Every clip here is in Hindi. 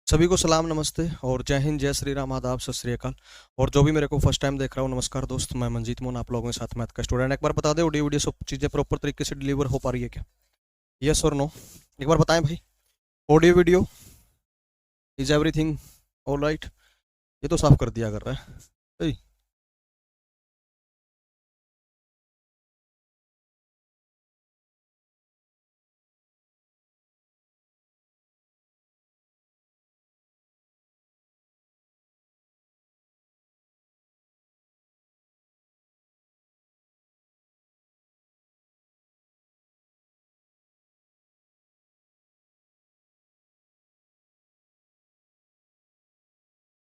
सभी को सलाम नमस्ते और जय हिंद जय श्री राम आदाब सत श्री अकाल। और जो भी मेरे को फर्स्ट टाइम देख रहा हूँ नमस्कार दोस्त, मैं मंजीत मोहन आप लोगों के साथ मैथ का स्टूडेंट। एक बार बता दे ऑडियो वीडियो सब चीज़ें प्रॉपर तरीके से डिलीवर हो पा रही है क्या? यस और नो एक बार बताएं भाई। Audio video is everything all right? ये तो साफ कर दिया कर रहा है।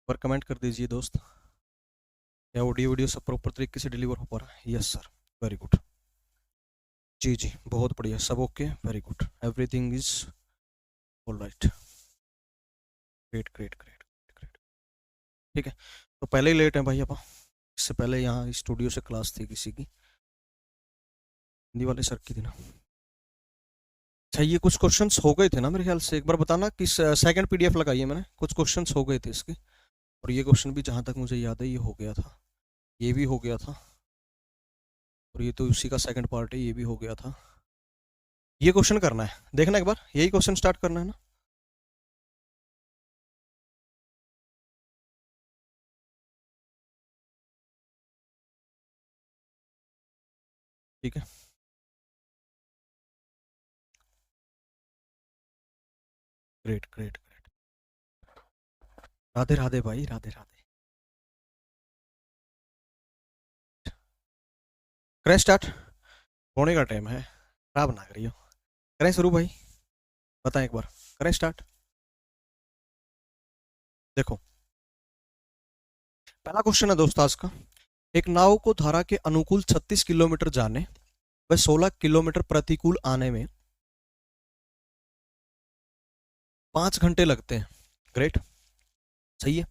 पर कमेंट कर दीजिए दोस्त, क्या ऑडियो वीडियो सब प्रॉपर तरीके से डिलीवर हो पा रहा है? Yes sir, very good. जी जी बहुत बढ़िया, सब okay, very good, everything is all right. Great great great great. ठीक है, तो पहले ही लेट है भाई अपन। इससे पहले यहाँ स्टूडियो से क्लास थी किसी की, हिंदी वाले सर की थी ना। अच्छा, ये कुछ क्वेश्चंस हो गए थे ना मेरे ख्याल से, एक बार बताना किस सेकंड पीडीएफ लगाई है मैंने, कुछ क्वेश्चंस हो गए थे इसके। और ये क्वेश्चन भी जहाँ तक मुझे याद है ये हो गया था, ये भी हो गया था, और ये तो उसी का सेकंड पार्ट है, ये भी हो गया था। ये क्वेश्चन करना है, देखना एक बार, यही क्वेश्चन स्टार्ट करना है ना। ठीक है, great great great. Radhe Radhe भाई, राधे राधे। करें स्टार्ट, होने का टाइम है, खराब ना करियो। करें शुरू भाई, बताएं एक बार, करें स्टार्ट। देखो, पहला क्वेश्चन है दोस्त आज का। एक नाव को धारा के अनुकूल 36 किलोमीटर जाने व 16 किलोमीटर प्रतिकूल आने में 5 घंटे लगते हैं। ग्रेट, सही है।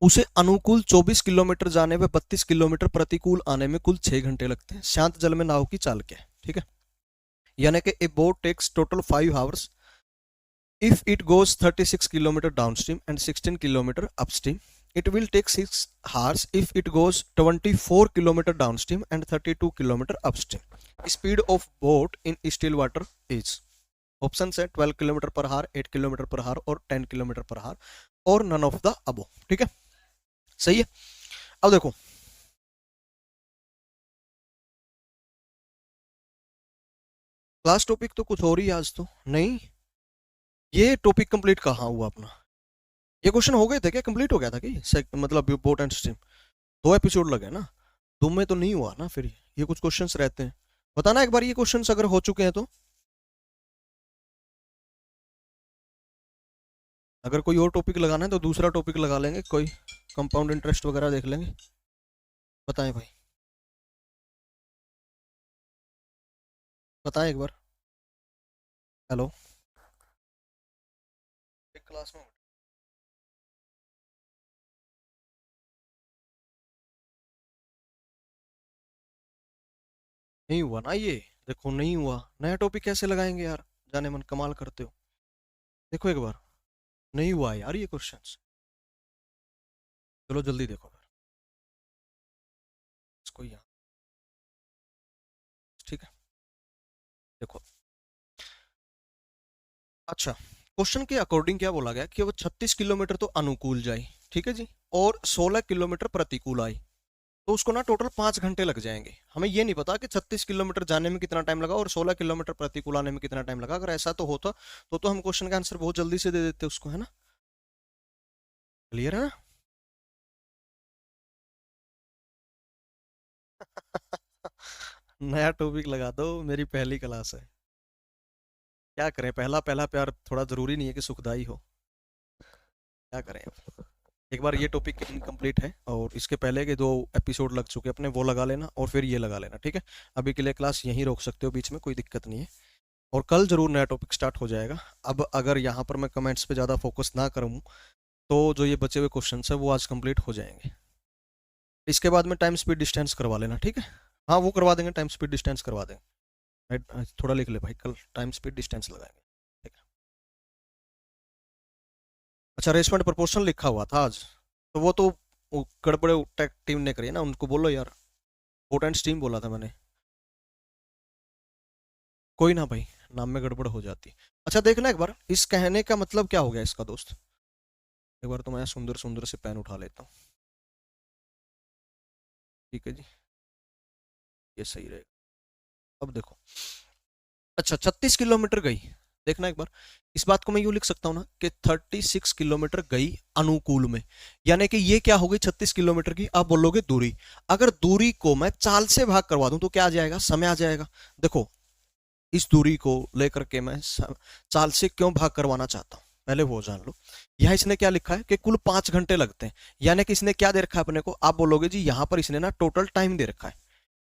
उसे अनुकूल 24 किलोमीटर जाने व 32 किलोमीटर प्रतिकूल आने में कुल 6 घंटे लगते हैं। शांत जल में नाव की चाल क्या है? ठीक है, यानी कि a boat takes total 5 hours if it goes 36 kilometer downstream and 16 kilometer upstream. It will take 6 hours if it goes 24 kilometer downstream and 32 kilometer upstream. Speed of boat in still water is, option है 12 किलोमीटर पर हार, 8 किलोमीटर पर हार और 10 किलोमीटर पर हार, और नन ऑफ द अबो। ठीक है, सही है। अब देखो, क्लास टॉपिक तो कुछ और ही आज तो नहीं, ये टॉपिक कंप्लीट कहाँ हुआ अपना? ये क्वेश्चन हो गए थे क्या, कंप्लीट हो गया था कि मतलब बोट एंड स्ट्रीम 2 एपिसोड लगे ना, 2 में तो नहीं हुआ ना, फिर ये कुछ क्वेश्चंस रहते हैं। बताना एक बार ये क्वेश्चंस अगर हो चुके हैं तो, अगर कोई और टॉपिक लगाना है तो दूसरा टॉपिक लगा लेंगे, कोई कंपाउंड इंटरेस्ट वगैरह देख लेंगे। बताएं भाई, बताएं एक बार। हेलो, एक क्लास में नहीं हुआ ना ये, देखो नहीं हुआ, नया टॉपिक कैसे लगाएंगे यार, जाने मन कमाल करते हो। देखो एक बार, नहीं हुआ यार ये क्वेश्चंस। चलो जल्दी देखो फिर इसको यहाँ। ठीक है, देखो, अच्छा, क्वेश्चन के अकॉर्डिंग क्या बोला गया कि वो 36 किलोमीटर तो अनुकूल जाए, ठीक है जी, और 16 किलोमीटर प्रतिकूल आए, तो उसको ना टोटल 5 घंटे लग जाएंगे। हमें ये नहीं पता कि 36 किलोमीटर जाने में कितना टाइम लगा और 16 किलोमीटर प्रतिकूल आने में कितना टाइम लगा। अगर ऐसा तो होता तो हम क्वेश्चन का आंसर बहुत जल्दी से दे देते उसको, है ना। क्लियर है ना? नया टॉपिक लगा दो, मेरी पहली क्लास है, क्या करें, पहला पहला प्यार थोड़ा जरूरी नहीं है कि सुखदाई हो, क्या करें अब। एक बार ये टॉपिक इनकम्प्लीट है और इसके पहले के 2 एपिसोड लग चुके अपने, वो लगा लेना और फिर ये लगा लेना। ठीक है, अभी के लिए क्लास यहीं रोक सकते हो बीच में, कोई दिक्कत नहीं है, और कल जरूर नया टॉपिक स्टार्ट हो जाएगा। अब अगर यहाँ पर मैं कमेंट्स पे ज़्यादा फोकस ना करूँ तो जो ये बचे हुए क्वेश्चन है वो आज कंप्लीट हो जाएंगे। इसके बाद में टाइम स्पीड डिस्टेंस करवा लेना, ठीक है। हाँ वो करवा देंगे, टाइम स्पीड डिस्टेंस करवा देंगे। थोड़ा लिख ले भाई, कल टाइम स्पीड डिस्टेंस लगाएंगे। ठीक है। अच्छा, रेशमेंट प्रोपोर्शनल लिखा हुआ था आज, तो वो गड़बड़े टेक टीम ने करी है ना, उनको बोलो यार। पोर्ट एंड स्टीम बोला था मैंने। कोई ना भाई, नाम में गड़बड़ हो जाती। अच्छा देखना एक बार, इस कहने का मतलब क्या हो गया इसका दोस्त। एक बार तो मैं सुंदर सुंदर से पेन उठा लेता हूँ। ठीक है जी, ये सही रहेगा। अब देखो, अच्छा 36 किलोमीटर गई। देखना एक बार, इस बात को मैं यूं लिख सकता हूं ना कि 36 किलोमीटर गई अनुकूल में, यानी कि ये क्या हो गई 36 किलोमीटर की। आप बोलोगे दूरी, अगर दूरी को मैं चाल से भाग करवा दूं तो क्या आ जाएगा, समय आ जाएगा। देखो, इस दूरी को लेकर के मैं चाल से क्यों भाग करवाना चाहता हूं, पहले वो जान लो। यहां इसने क्या लिखा है कि कुल 5 घंटे लगते हैं, यानी कि इसने क्या दे रखा है अपने को। आप बोलोगे जी यहां पर इसने ना टोटल टाइम दे रखा है।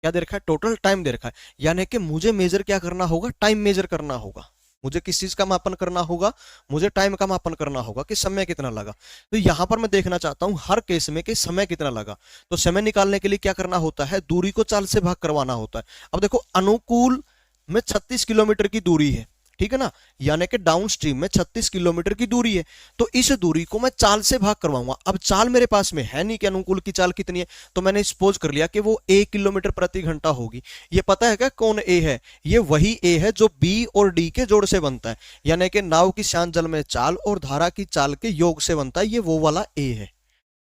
क्या दे रखा है, टोटल टाइम दे रखा है, यानी कि मुझे मेजर क्या करना होगा, टाइम मेजर करना होगा। मुझे किस चीज का मापन करना होगा, मुझे टाइम का मापन करना होगा कि समय कितना लगा। तो यहां पर मैं देखना चाहता हूं हर केस में कि समय कितना लगा। तो समय निकालने के लिए क्या करना होता है, दूरी को चाल से भाग करवाना होता है। अब देखो, अनुकूल में 36 किलोमीटर की दूरी है, ठीक है ना, यानी कि डाउन स्ट्रीम में 36 किलोमीटर की दूरी है। तो इस दूरी को मैं चाल से भाग करवाऊंगा। अब चाल मेरे पास में है नहीं कि अनुकूल की चाल कितनी है, तो मैंने सपोज कर लिया कि वो 1 किलोमीटर प्रति घंटा होगी। ये पता है क्या कौन ए है, ये वही ए है जो बी और डी के जोड़ से बनता है, यानी कि नाव की शांत जल में चाल और धारा की चाल के योग से बनता है, ये वो वाला ए है।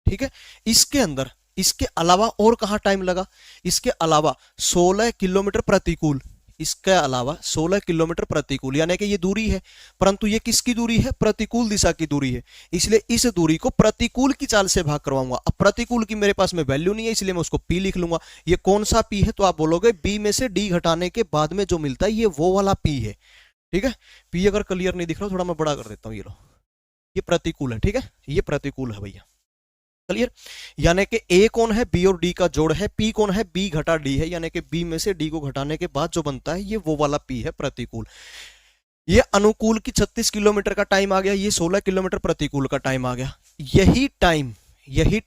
ठीक है, इसके अंदर इसके अलावा और कहां टाइम लगा, इसके अलावा 16 किलोमीटर प्रतिकूल, इसके अलावा 16 किलोमीटर प्रतिकूल, यानी कि ये दूरी है, परंतु ये किसकी दूरी है, प्रतिकूल दिशा की दूरी है। इसलिए इस दूरी को प्रतिकूल की चाल से भाग करवाऊंगा। अब प्रतिकूल की मेरे पास में वैल्यू नहीं है, इसलिए मैं उसको पी लिख लूंगा। ये कौन सा पी है, तो आप बोलोगे बी में से डी घटाने के बाद में जो मिलता है ये वो वाला पी है। ठीक है, पी अगर क्लियर नहीं दिख रहा थोड़ा मैं बड़ा कर देता हूं, ये लो, ये प्रतिकूल है। ठीक है, ये प्रतिकूल है भैया, क्लियर। यानी कि ए कौन है, बी और डी का जोड़ है। पी कौन है, बी घटा डी है, यानी कि बी में से डी को घटाने के बाद जो बनता है ये वो वाला पी है, प्रतिकूल। ये अनुकूल की 36 किलोमीटर का टाइम आ गया, ये 16 किलोमीटर प्रतिकूल का टाइम आ गया। यही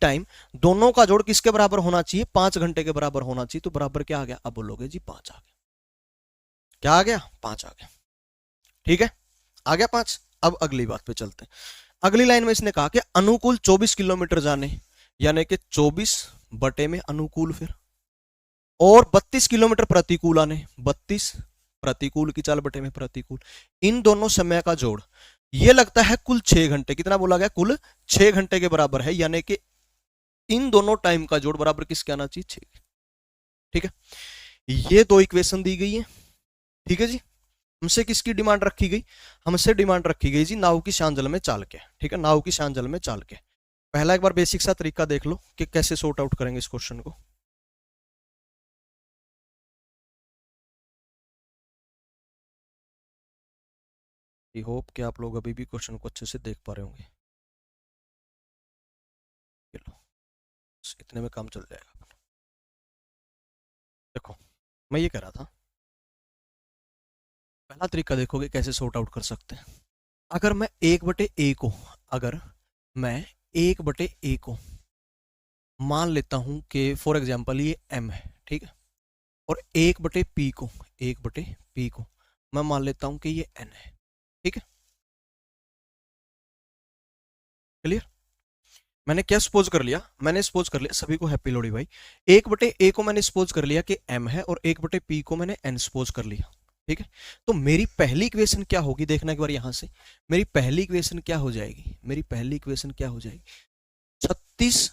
टाइम दोनों का जोड़ किसके बराबर होना चाहिए, 5 घंटे के बराबर होना चाहिए। तो बराबर क्या आ गया, अब बोलोगे जी 5 आ गया। क्या आ गया, 5 आ गया। ठीक है, आ गया 5। अब अगली बात पे चलते हैं। अगली लाइन में इसने कहा कि अनुकूल 24 किलोमीटर जाने, यानी कि 24 बटे में अनुकूल, फिर और 32 किलोमीटर प्रतिकूल आने, 32 प्रतिकूल की चाल बटे में प्रतिकूल, इन दोनों समय का जोड़ ये लगता है कुल 6 घंटे। कितना बोला गया, कुल 6 घंटे के बराबर है, यानी कि इन दोनों टाइम का जोड़ बराबर किसके आना चाहिए, 6। ठीक है, ये दो इक्वेशन दी गई है। ठीक है जी, हमसे किसकी डिमांड रखी गई, हमसे डिमांड रखी गई जी नाव की शांत जल में चाल के। ठीक है, नाव की शांत जल में चाल के। पहला एक बार बेसिक सा तरीका देख लो कि कैसे सॉर्ट आउट करेंगे इस क्वेश्चन को। आई होप कि आप लोग अभी भी क्वेश्चन को अच्छे से देख पा रहे होंगे। लो, इतने में काम चल जाएगा। देखो, मैं ये कह रहा था, पहला तरीका देखोगे कैसे सॉर्ट आउट कर सकते हैं। अगर मैं 1/a को, अगर मैं 1/a को मान लेता हूं कि फॉर एग्जांपल ये m है, ठीक है, और 1/p को, 1/p को मैं मान लेता हूं कि ये n है। ठीक है, क्लियर। मैंने क्या सपोज कर लिया, मैंने सपोज कर लिया, सभी को हैप्पी लोहड़ी भाई। 1/a को मैंने सपोज कर लिया कि m है और 1/p को मैंने n सपोज कर लिया। ठीक है, तो मेरी पहली इक्वेशन क्या होगी, देखना एक बार यहां से। मेरी पहली इक्वेशन क्या हो जाएगी, मेरी पहली इक्वेशन क्या हो जाएगी, 36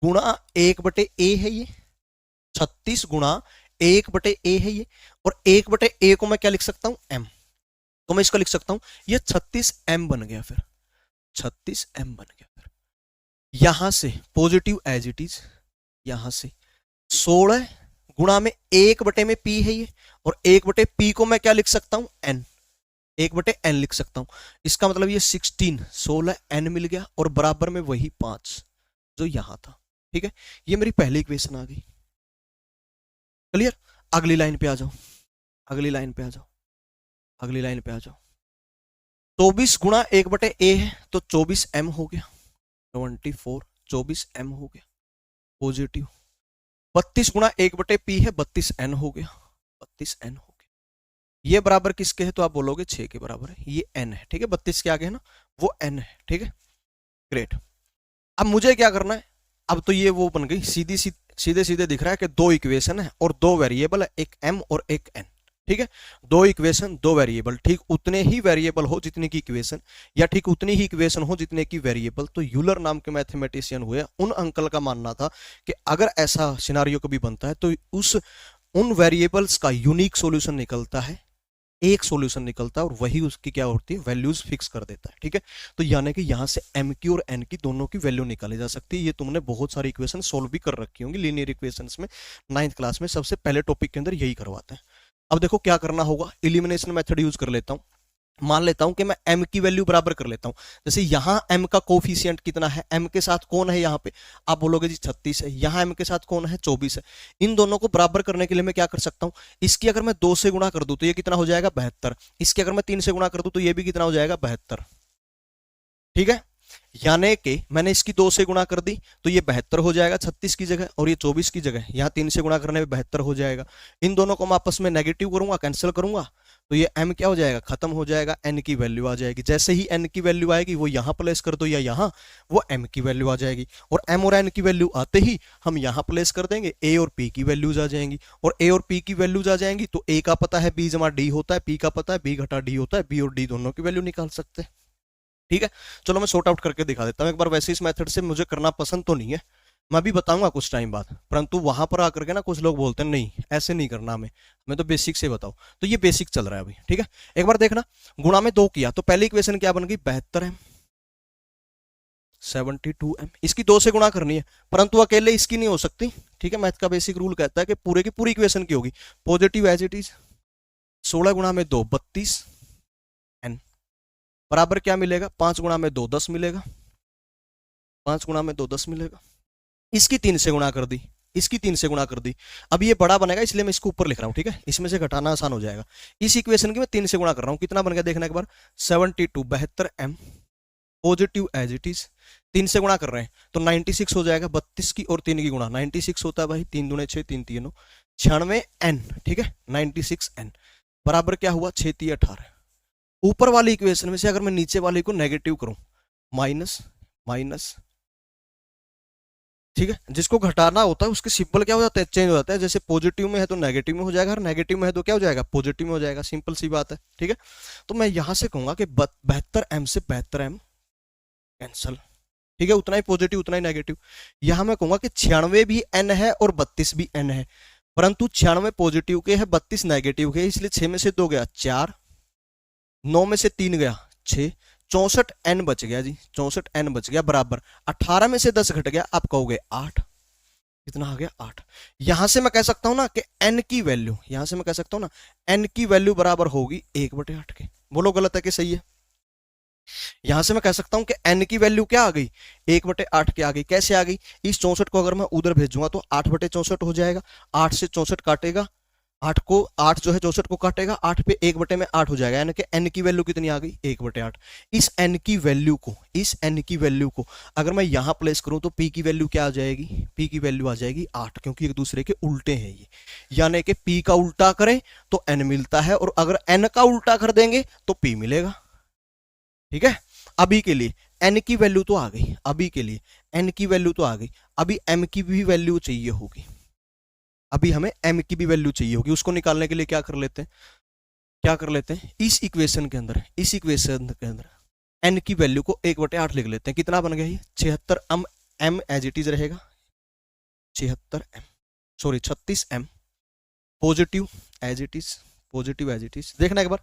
गुणा 1/a है ये, 36 गुणा 1/a है ये, और 1/a को मैं क्या लिख सकता हूं, m। तो मैं इसको लिख सकता हूं, ये 36m बन गया, फिर 36m बन गया। फिर यहां से पॉजिटिव एज इट इज, यहां से 16 गुणा में 1/में p है ये, और 1/p को मैं क्या लिख सकता हूं, n, 1/n लिख सकता हूं। इसका मतलब ये 16n मिल गया, और बराबर में वही 5 जो यहां था। ठीक है, ये मेरी पहली इक्वेशन आ गई, क्लियर। अगली लाइन पे आ जाओ, अगली लाइन पे आ जाओ, अगली लाइन पे आ जाओ। 24 गुणा 1/a है तो 24m हो गया, 24 24m हो गया पॉजिटिव। 32 गुणा 1/p है, 32n हो गया, 32n हो गया। ये बराबर किसके है, तो आप बोलोगे 6 के बराबर है, ये n है। ठीक है, 32 के आगे है ना, वो n है, ठीक है, ग्रेट। अब मुझे क्या करना है, अब तो ये वो बन गई सीधे सीधे दिख रहा है कि दो इक्वेशन है और दो वेरिएबल है, एक m और एक n, ठीक है, दो इक्वेशन दो वेरिएबल, ठीक उतने ही वेरिएबल हो जितने की इक्वेशन, या ठीक उतनी ही इक्वेशन हो जितने की वेरिएबल। तो यूलर नाम के मैथमेटिशियन हुए, उन अंकल का मानना था कि अगर ऐसा सिनारियो कभी बनता है तो उन वेरिएबल्स का यूनिक सॉल्यूशन निकलता है, एक सॉल्यूशन निकलता है, और वही उसकी क्या होती है, वैल्यूज फिक्स कर देता है, ठीक है। तो यानी कि यहां से m की और n की दोनों की वैल्यू निकाली जा सकती है। ये तुमने बहुत सारी इक्वेशन सोल्व भी कर रखी होंगी लीनियर इक्वेशंस में, 9th क्लास में सबसे पहले टॉपिक के अंदर यही करवाते हैं। अब देखो क्या करना होगा, इलिमिनेशन मेथड यूज कर लेता हूं। मान लेता हूं कि मैं m की वैल्यू बराबर कर लेता हूं। जैसे यहां m का कोफिशिएंट कितना है, m के साथ कौन है यहां पे, आप बोलोगे जी 36 है, यहां m के साथ कौन है 24 है। इन दोनों को बराबर करने के लिए मैं क्या कर सकता हूं, इसकी अगर मैं 2 से गुणा कर दूं तो ये कितना हो जाएगा 72, इसकी अगर मैं 3 से गुणा कर दूं तो ये भी कितना हो जाएगा 72, ठीक है। यानी कि मैंने इसकी 2 से गुणा कर दी तो ये 72 हो जाएगा 36 की जगह, और ये 24 की जगह, यहाँ 3 से गुणा करने में 72 हो जाएगा। इन दोनों को मैं आपस में नेगेटिव करूंगा, कैंसिल करूंगा, तो ये m क्या हो जाएगा, खत्म हो जाएगा, n की वैल्यू आ जाएगी। जैसे ही n की वैल्यू आएगी वो यहां प्लेस कर दो या यहां, वो m की वैल्यू आ जाएगी, और m और n की वैल्यू आते ही हम यहां प्लेस कर देंगे, a और p की वैल्यूज आ जाएंगी, और a और p की वैल्यूज आ जाएंगी तो a का पता है b जमा d होता है, p का पता है b घटा d होता है, b और d दोनों की वैल्यू निकाल सकते हैं, ठीक है। चलो मैं सॉर्ट आउट करके दिखा देता हूं एक बार। वैसे इस मेथड से मुझे करना पसंद तो नहीं है, मैं भी बताऊंगा कुछ टाइम बाद, परंतु वहां पर आकर के ना कुछ लोग बोलते हैं नहीं ऐसे नहीं करना हमें तो बेसिक से बताओ, तो ये बेसिक चल रहा है अभी, ठीक है। एक बार देखना, गुणा में 2 किया तो पहली इक्वेशन क्या बन गई 72m, 72m, इसकी 2 से गुणा करनी है, परंतु अकेले इसकी नहीं हो सकती, ठीक है। मैथ का बेसिक रूल कहता है कि पूरे की पूरी इक्वेशन की होगी, पॉजिटिव एज इट इज, 16 गुणा में 2 32 n बराबर क्या मिलेगा, 5 गुणा में 2 10 मिलेगा, 5 गुणा में 2 10 मिलेगा। इसकी 3 से गुणा कर दी, इसकी 3 से गुणा कर दी, अब ये बड़ा बनेगा इसलिए मैं इसको ऊपर लिख रहा हूं, ठीक है, इसमें से घटाना आसान हो जाएगा। इस इक्वेशन की मैं 3 से गुणा कर रहा हूं, कितना बन गया देखना एक बार, 72 72m, positive as it is, 3 से गुणा कर रहे हैं तो 96 हो जाएगा, 32 की और 3 की गुणा 96 होता है भाई, 3 दूने 6 3 3 96 n, ठीक है, 96 n बराबर क्या हुआ 6 3 18। ऊपर वाली इक्वेशन में से अगर मैं नीचे वाली को नेगेटिव करूं, माइनस माइनस, ठीक है, जिसको घटाना होता है उसके सिंबल क्या हो जाता है, चेंज हो जाता है। जैसे पॉजिटिव में है तो नेगेटिव में हो जाएगा, और नेगेटिव में है तो क्या हो जाएगा पॉजिटिव में हो जाएगा, सिंपल सी बात है, ठीक है। तो मैं यहां से कहूंगा कि 72m से 72m कैंसल, ठीक है, उतना ही पॉजिटिव उतना ही नेगेटिव। यहां मैं कहूंगा कि 96 भी n है और 32 भी n है, परंतु 96 पॉजिटिव के है 32 नेगेटिव के, इसलिए 6 में से 2 गया 4, 9 में से 3 गया 6, 64 n बच गया जी, 64 n बच गया बराबर 18 में से 10 घट गया, आप कहोगे 8, कितना आ गया 8। यहां से मैं कह सकता हूं ना कि n की वैल्यू, यहां से मैं कह सकता हूं ना n की वैल्यू बराबर होगी 1/8 के। बोलो गलत है कि सही है? यहां से मैं कह सकता हूं कि n की वैल्यू क्या आ गई 1/8 की आ गई। कैसे आ गई, इस 64 को अगर मैं उधर भेजूंगा तो 8/64 हो जाएगा, 8 से 64 काटेगा, 8 जो है 64 को काटेगा, 8 पे 1/8 हो जाएगा, यानी कि n की वैल्यू कितनी आ गई 1/8। इस n की वैल्यू को अगर मैं यहां प्लेस करूं तो p की वैल्यू क्या आ जाएगी, p की वैल्यू आ जाएगी 8, क्योंकि एक दूसरे के उल्टे हैं ये, यानी कि p का उल्टा करें तो n मिलता है, और अगर n का उल्टा कर देंगे तो p मिलेगा, ठीक है। अभी के लिए n की वैल्यू तो आ गई, अभी के लिए n की वैल्यू तो आ गई, अभी m की भी वैल्यू चाहिए होगी, अभी हमें m की भी वैल्यू चाहिए होगी। उसको निकालने के लिए क्या कर लेते हैं इस इक्वेशन के अंदर n की वैल्यू को 1/8 लिख लेते हैं। कितना बन गया ये 76m, m as it is रहेगा 36m positive as it is, देखना एक बार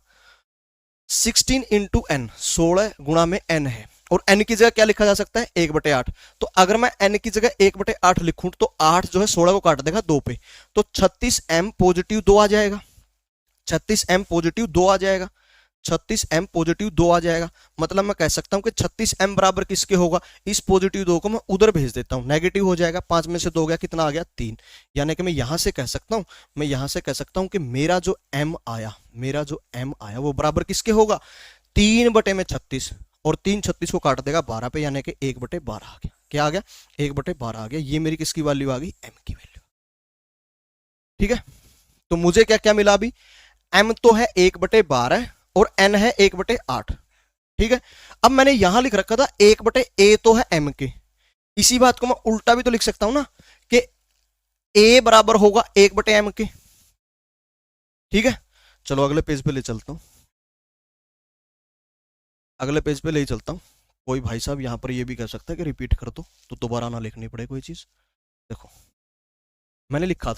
16 इंटू n, 16 गुणा में n है, और n की जगह क्या लिखा जा सकता है 1/8। तो अगर मैं n की जगह 1/8 लिखूं तो 8 जो है 16 को काट देगा 2 पे, तो 36m पॉजिटिव 2 आ जाएगा, 36m पॉजिटिव 2 आ जाएगा, 36m पॉजिटिव 2 आ जाएगा। मतलब मैं कह सकता हूं कि 36m बराबर किसके होगा, इस पॉजिटिव 2 को मैं उधर भेज देता हूं, नेगेटिव हो जाएगा, 5 में से 2 गया, कितना आ गया 3। यानी कि मैं यहां से कह सकता हूं कि मेरा जो m आया वो बराबर किसके होगा 3/36, और 3 36 को काट देगा 12 पे, यानी कि 1/12 आ गया। क्या आ गया 1/12 आ गया। ये मेरी किसकी वैल्यू आ गई m की वैल्यू, ठीक है। तो मुझे क्या क्या मिला अभी, m तो है 1/12 और n है 1/8, ठीक है। अब मैंने यहां लिख रखा था 1/a तो है m के, इसी बात को मैं उल्टा भी तो लिख सकता हूं ना कि a बराबर होगा 1/m के। ठीक है, चलो अगले पेज पे ले चलता हूं, अगले पेज पे ले चलता हूं। कोई भाई साहब यहां पर ये भी कह सकता है कि रिपीट कर दो, तो दोबारा ना लिखनी पड़े कोई चीज। देखो मैंने लिखा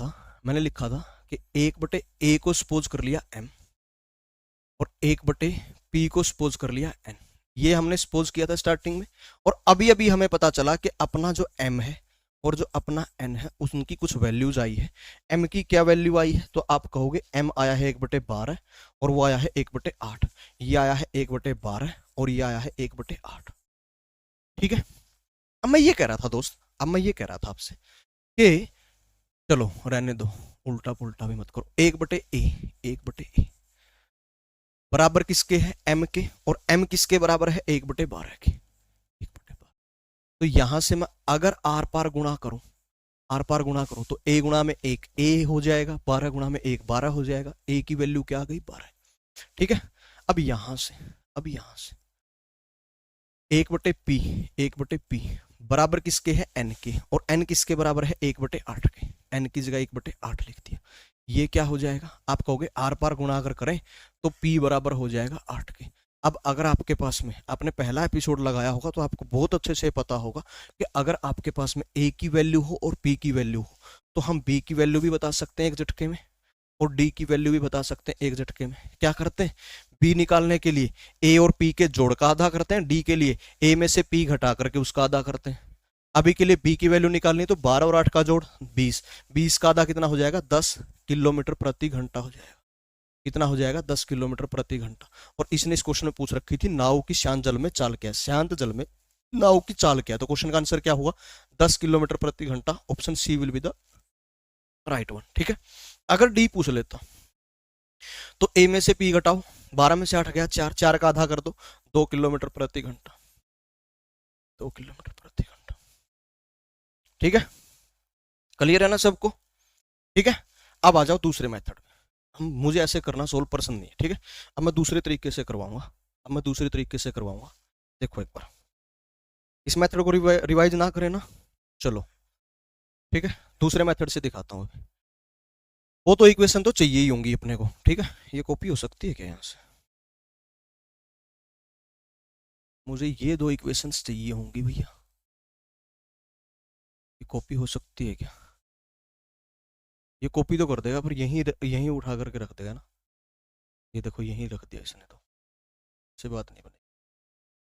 था कि 1/a को सपोज कर लिया m और 1/p को सपोज कर लिया n। ये हमने सपोज किया था स्टार्टिंग में, और अभी अभी हमें पता चला कि अपना जो m है और जो अपना n है उनकी कुछ वैल्यूज आई है। m की क्या वैल्यू आई है, तो आप कहोगे m आया है 1/12 और वो आया है 1/8, ये आया है 1/12 और ये आया है 1/8। ठीक है, अब मैं ये कह रहा था दोस्त, अब मैं ये कह रहा था आपसे कि चलो रहने दो, उल्टा पुल्टा भी मत करो। 1/a बराबर किसके है, m के, और m किसके बराबर है 1/12 के, 1/12। तो यहां से मैं अगर आर पार गुणा करूं, आर पार गुणा करूं तो a गुणा में 1 a हो जाएगा, 12 गुणा में 1 12 हो जाएगा, a की वैल्यू क्या आ गई 12। ठीक है, अब यहां से 1/p, 1/p बराबर किसके है n के, और n किसके बराबर है 1/8 के, n की जगह 1/8 लिख दिया। ये क्या हो जाएगा, आप कहोगे आर पार गुणा अगर करें तो p बराबर हो जाएगा 8 के। अब अगर आपके पास में, आपने पहला एपिसोड लगाया होगा तो आपको बहुत अच्छे से पता होगा कि अगर आपके पास में a की वैल्यू हो और p की वैल्यू हो तो हम b की वैल्यू भी बता सकते हैं एक झटके में और डी की वैल्यू भी बता सकते हैं एक झटके में। क्या करते हैं, बी निकालने के लिए ए और पी के जोड़ का आधा करते हैं, डी के लिए ए में से पी घटा करके उसका आधा करते हैं। अभी के लिए बी की वैल्यू निकालनी तो 12 और 8 का जोड़ 20, 20 का आधा कितना हो जाएगा 10 किलोमीटर प्रति घंटा हो जाएगा। कितना हो जाएगा 10 किलोमीटर प्रति घंटा। और इसने इस क्वेश्चन में पूछ रखी थी नाव की शांत जल में चाल क्या है, शांत जल में नाव की चाल क्या है, तो क्वेश्चन का आंसर क्या होगा 10 किलोमीटर प्रति घंटा, option C will be the right one. ठीक है, अगर डी पूछ लेता तो ए में से पी घटाओ, 12 में से 8 गया 4, 4 का आधा कर दो 2 किलोमीटर प्रति घंटा, 2 किलोमीटर प्रति घंटा। ठीक है, क्लियर है ना सबको। ठीक है, अब आ जाओ दूसरे मेथड में। हम, मुझे ऐसे करना सोल्व पसंद नहीं है। ठीक है, अब मैं दूसरे तरीके से करवाऊंगा, अब मैं दूसरे तरीके से करवाऊंगा। देखो एक बार, इस मेथड को रिवाइज ना करें ना, चलो ठीक है दूसरे मेथड से दिखाता हूँ। वो तो इक्वेशन तो चाहिए ही होंगी अपने को। ठीक है, ये कॉपी हो सकती है क्या यहाँ से, मुझे ये 2 इक्वेशंस चाहिए होंगी भैया, ये कॉपी हो सकती है क्या, ये कॉपी तो कर देगा पर यहीं यहीं उठा करके रख देगा ना। ये देखो यहीं रख दिया इसने, तो से बात नहीं बनी।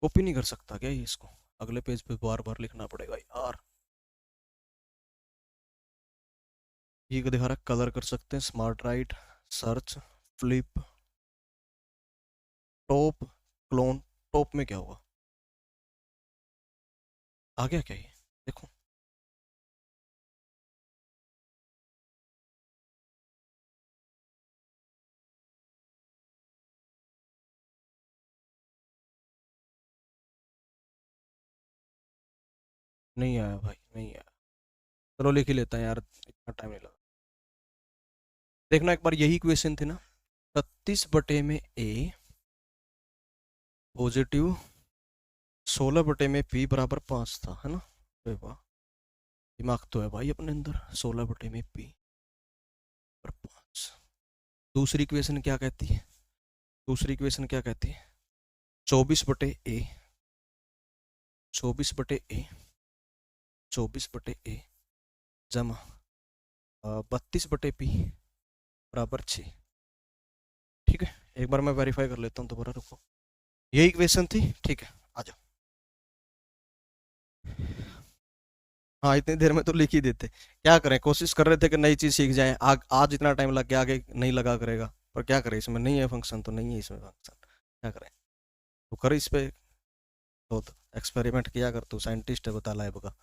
कॉपी नहीं कर सकता क्या ये, इसको अगले पेज पे बार बार लिखना पड़ेगा यार। ये दिखा रहा कलर कर सकते हैं, smart right, search, flip, top, clone. Top में क्या होगा, आ गया क्या ये, देखो नहीं आया भाई, नहीं आया। चलो लिख ही लेता है यार, इतना टाइम नहीं लगा। देखना एक बार, यही क्वेश्चन थी ना, 36/में ए पॉजिटिव, 16/में पी बराबर 5 था, है ना। अरे वाह, दिमाग तो है भाई अपने अंदर। 16/में पी पर 5। दूसरी इक्वेशन क्या कहती है, दूसरी इक्वेशन क्या कहती है, 24/ए, 24/ए, 24/ए जमा 32/पी बराबर 6। ठीक है, एक बार मैं वेरीफाई कर लेता हूँ दोबारा, रुको। यही इक्वेशन थी, ठीक है आ जाओ। हाँ इतनी देर में तो लिख ही देते, क्या करें, कोशिश कर रहे थे कि नई चीज सीख जाएं। आज इतना टाइम लग गया, आगे नहीं लगा करेगा, पर क्या करें, इसमें नहीं है फंक्शन तो नहीं है इसमें फंक्शन, क्या करें। तो कर इस पे, तो एक्सपेरिमेंट किया कर, तू साइंटिस्ट है बता लाइव का।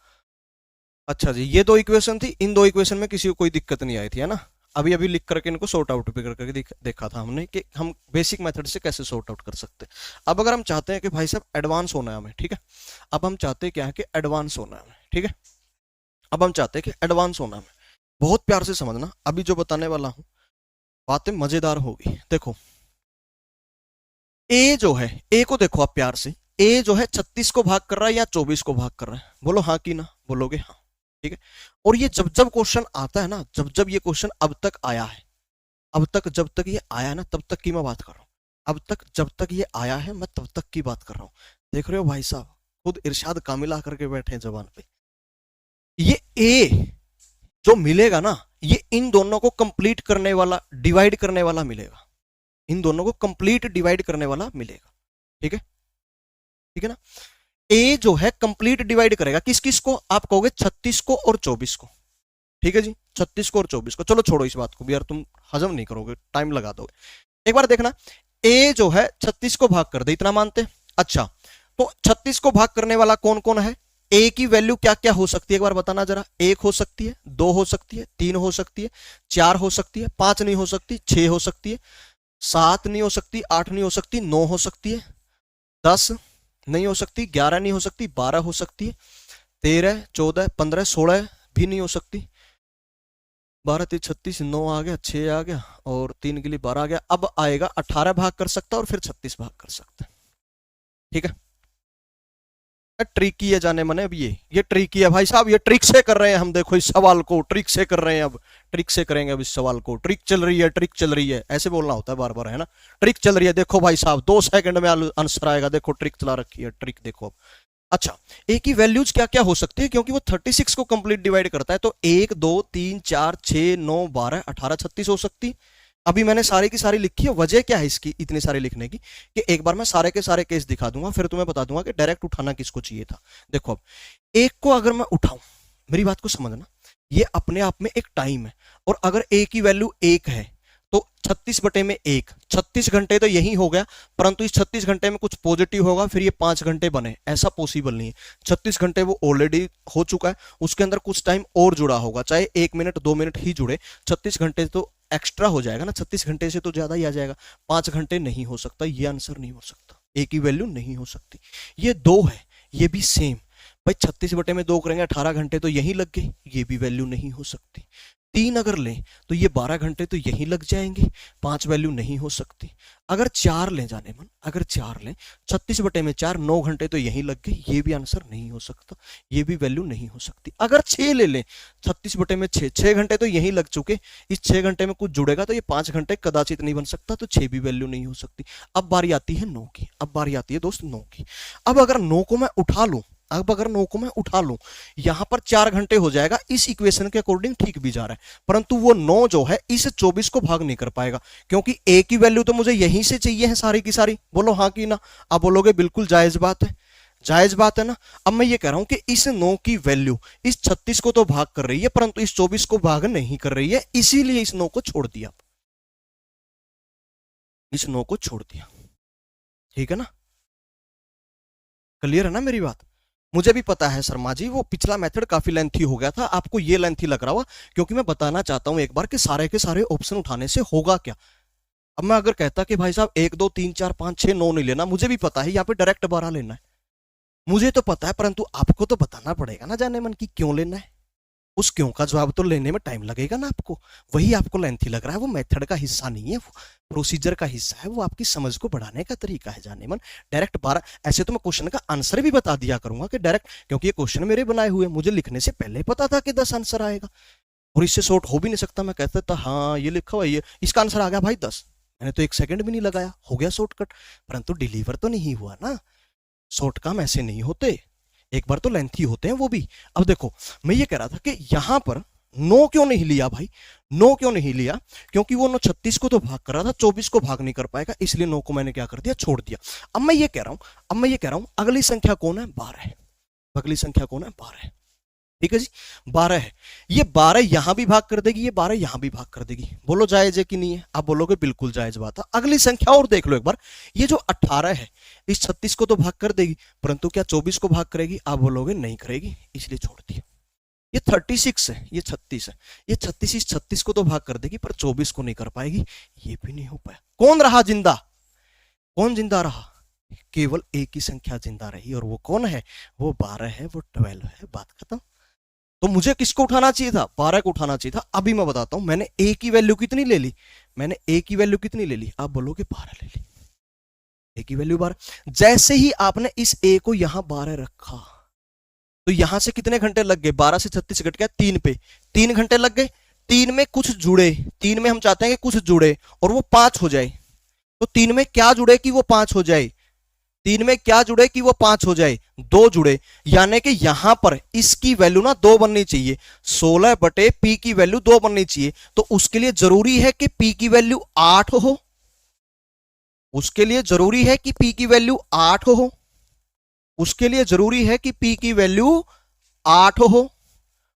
अच्छा जी, ये 2 इक्वेशन थी, इन 2 इक्वेशन में किसी को कोई दिक्कत नहीं आई थी, है ना। अभी अभी लिख करके इनको सॉर्ट आउट भी करके देखा था हमने कि हम बेसिक मेथड से कैसे सॉर्ट आउट कर सकते हैं। अब अगर हम चाहते हैं कि भाई साहब एडवांस होना है हमें, ठीक है, अब हम चाहते हैं क्या है कि एडवांस होना है हमें, ठीक है, अब हम चाहते हैं कि एडवांस होना है हमें। बहुत प्यार से समझना, अभी जो बताने वाला हूं बातें मजेदार होगी। देखो ए जो है, ए को देखो आप प्यार से, ए जो है 36 को भाग कर रहा है या 24 को भाग कर रहा है, बोलो हाँ कि ना, बोलोगे हाँ, ठीक है। और ये जब जब क्वेश्चन आता है ना, जब जब ये क्वेश्चन अब तक आया है, अब तक जब तक ये आया है ना, तब तक की मैं बात कर रहा हूँ, अब तक जब तक ये आया है मैं तब तक की बात कर रहा हूँ। देख रहे हो भाई साहब, खुद इरशाद कामिल आकर के बैठे हैं जबान पे। ये ए जो मिलेगा ना, ये इन दोनों को कंप्लीट करने वाला, डिवाइड करने वाला मिलेगा, इन दोनों को कंप्लीट डिवाइड करने वाला मिलेगा, ठीक है, ठीक है ना। ए जो है कंप्लीट डिवाइड करेगा किस किस को, आप कहोगे 36 को और 24 को, ठीक है जी, 36 को और 24 को। चलो छोड़ो इस बात को भी यार, तुम हजम नहीं करोगे, टाइम लगा दोगे। एक बार देखना, ए जो है 36 को भाग कर दे, इतना मानते। अच्छा, तो 36 को भाग करने वाला कौन कौन है, ए की वैल्यू क्या क्या हो सकती है एक बार बताना जरा। 1 हो सकती है, 2 हो सकती है, 3 हो सकती है, 4 हो सकती है, 5 नहीं हो सकती, 6 हो सकती है, 7 नहीं हो सकती, 8 नहीं हो सकती, 9 हो सकती है, 10 नहीं हो सकती, 11 नहीं हो सकती, 12 हो सकती है, 13, 14, 15, 16 भी नहीं हो सकती। 12 3 36, 9 आ गया, 6 आ गया और 3 के लिए 12 आ गया। अब आएगा 18 भाग कर सकता है और फिर 36 भाग कर सकता है, ठीक है। ट्रिकी है जाने मने, अब ये ट्रिकी है भाई साहब, ये ट्रिक से कर रहे हैं हम, देखो इस सवाल को ट्रिक से कर रहे हैं, अब ट्रिक से करेंगे अब इस सवाल को। ट्रिक चल रही है, ट्रिक चल रही है, ऐसे बोलना होता है बार बार, है ना। ट्रिक चल रही है, देखो भाई साहब 2 सेकंड में आंसर आएगा, देखो ट्रिक चला रखी है, ट्रिक देखो अब। अच्छा, ए की वैल्यूज क्या क्या हो सकती है, क्योंकि वो 36 को कंप्लीट डिवाइड करता है, तो 1 2 3 4 6 9 12 18 36 हो सकती। अभी मैंने सारी की सारी लिखी है, वजह क्या है इसकी इतनी सारी लिखने की, कि एक बार मैं सारे के सारे केस दिखा दूंगा, फिर तुम्हें बता दूंगा कि डायरेक्ट उठाना किसको चाहिए था। देखो अब एक को अगर मैं उठाऊं, मेरी बात को समझना, ये अपने आप में एक टाइम है, और अगर ए की वैल्यू 1 है तो 36 बटे में 1, 36 घंटे तो यही हो गया, परंतु इस 36 घंटे में कुछ पॉजिटिव होगा, फिर ये 5 घंटे बने, ऐसा पॉसिबल नहीं है। 36 घंटे वो ऑलरेडी हो चुका है, उसके अंदर कुछ टाइम और जुड़ा होगा, चाहे 1 मिनट 2 मिनट ही जुड़े, 36 घंटे तो एक्स्ट्रा हो जाएगा ना, 36 घंटे से तो ज्यादा ही आ जाएगा। 5 घंटे नहीं हो सकता, ये आंसर नहीं हो सकता, ए की वैल्यू नहीं हो सकती। ये 2 है, ये भी सेम भाई, 36 बटे में 2 करेंगे 18 घंटे तो यही लग गए, ये भी वैल्यू नहीं हो सकती। 3 अगर लें तो ये 12 घंटे तो यही लग जाएंगे, 5 वैल्यू नहीं हो सकती। अगर 4 लें जाने मन, अगर 4 लें, 36 बटे में 4 9 घंटे तो यही लग गए, ये भी आंसर नहीं हो सकता, ये भी वैल्यू नहीं हो सकती। अगर 6 ले लें, 36 बटे में 6, 6 घंटे तो यही लग चुके, इस 6 घंटे में कुछ जुड़ेगा तो ये 5 घंटे कदाचित नहीं बन सकता, तो 6 भी वैल्यू नहीं हो सकती। अब बारी आती है 9 की, अब बारी आती है दोस्त 9 की। अब अगर 9 को मैं उठा लूं, अब अगर 9 को मैं उठा लूं, यहां पर 4 घंटे हो जाएगा, इस इक्वेशन के अकॉर्डिंग ठीक भी जा रहा है, परंतु वो 9 जो है इस 24 को भाग नहीं कर पाएगा, क्योंकि ए की वैल्यू तो मुझे यहीं से चाहिए है सारी की सारी, बोलो हाँ कि ना। आप बोलोगे बिल्कुल जायज बात है, जायज बात है ना। अब मैं ये कह रहा हूं कि इस 9 की वैल्यू इस 36 को तो भाग कर रही है, परंतु इस 24 को भाग नहीं कर रही है, इसीलिए इस 9 को छोड़ दिया, इस 9 को छोड़ दिया, ठीक है ना। क्लियर है ना मेरी बात। मुझे भी पता है शर्मा जी, वो पिछला मेथड काफी लेंथी हो गया था, आपको ये लेंथी लग रहा हुआ, क्योंकि मैं बताना चाहता हूं एक बार कि सारे के सारे ऑप्शन उठाने से होगा क्या। अब मैं अगर कहता कि भाई साहब 1 2 3 4 5 6 9 नहीं लेना, मुझे भी पता है यहाँ पे डायरेक्ट 12 लेना है, मुझे तो पता है, परंतु आपको तो बताना पड़ेगा ना जाने मन की क्यों लेना है। उस क्यों का जवाब तो लेने में टाइम लगेगा ना आपको, वही आपको लेंथी लग रहा है, वो मेथड का हिस्सा नहीं है, वो प्रोसीजर का हिस्सा है, वो आपकी समझ को बढ़ाने का तरीका है जाने मन। डायरेक्ट 12, ऐसे तो मैं क्वेश्चन का आंसर भी बता दिया करूंगा कि डायरेक्ट, क्योंकि ये क्वेश्चन मेरे बनाए हुए, मुझे लिखने से पहले पता था कि 10 आंसर आएगा और इससे शॉर्ट हो भी नहीं सकता। मैं कहता था हाँ ये लिखा हुआ, ये इसका आंसर आ गया भाई 10, मैंने तो 1 सेकंड भी नहीं लगाया, हो गया शॉर्टकट, परंतु डिलीवर तो नहीं हुआ ना। शॉर्ट काम ऐसे नहीं होते, एक बार तो लेंथी होते हैं वो भी। अब देखो मैं ये कह रहा था कि यहां पर 9 क्यों नहीं लिया भाई, 9 क्यों नहीं लिया, क्योंकि वो 36 को तो भाग कर रहा था, 24 को भाग नहीं कर पाएगा, इसलिए 9 को मैंने क्या कर दिया, छोड़ दिया। अब मैं ये कह रहा हूं अगली संख्या कौन है, 12 है। अगली संख्या कौन है, 12 है, ठीक है जी, 12 है। ये 12 यहां भी भाग कर देगी, ये 12 यहां भी भाग कर देगी, बोलो जायज है कि नहीं है। आप बोलोगे बिल्कुल जायज बात है। अगली संख्या और देख लो एक बार, ये जो 18 है इस 36 को तो भाग कर देगी, परंतु क्या 24 को भाग करेगी, आप बोलोगे नहीं करेगी, इसलिए छोड़ दिया। ये 36 है, ये 36 है, ये 36 इस 36 को तो भाग कर देगी, पर 24 को नहीं कर पाएगी, ये भी नहीं हो पाया। कौन रहा जिंदा, कौन जिंदा रहा, केवल एक ही संख्या जिंदा रही, और वो कौन है, वो 12 है, वो 12 है, बात खत्म। तो मुझे किसको उठाना चाहिए था, 12 को उठाना चाहिए था। अभी मैं बताता हूं मैंने ए की वैल्यू कितनी ले ली, मैंने ए की वैल्यू कितनी ले ली, आप बोलोगे 12 ले ली, ए की वैल्यू 12। जैसे ही आपने इस ए को यहां 12 रखा तो यहां से कितने घंटे लग गए, 12 से 36 घट गया 3 पे, 3 घंटे लग गए। 3 में कुछ जुड़े, 3 में हम चाहते हैं कि कुछ जुड़े और वो 5 हो जाए। तो 3 में क्या जुड़े कि वो 5 हो जाए, 3 में क्या जुड़े कि वो 5 हो जाए, 2 जुड़े। यानी कि यहां पर इसकी वैल्यू ना 2 बननी चाहिए, 16 बटे पी की वैल्यू 2 बननी चाहिए। तो उसके लिए जरूरी है कि पी की वैल्यू 8 हो, उसके लिए जरूरी है कि पी की वैल्यू 8 हो, उसके लिए जरूरी है कि पी की वैल्यू 8 हो,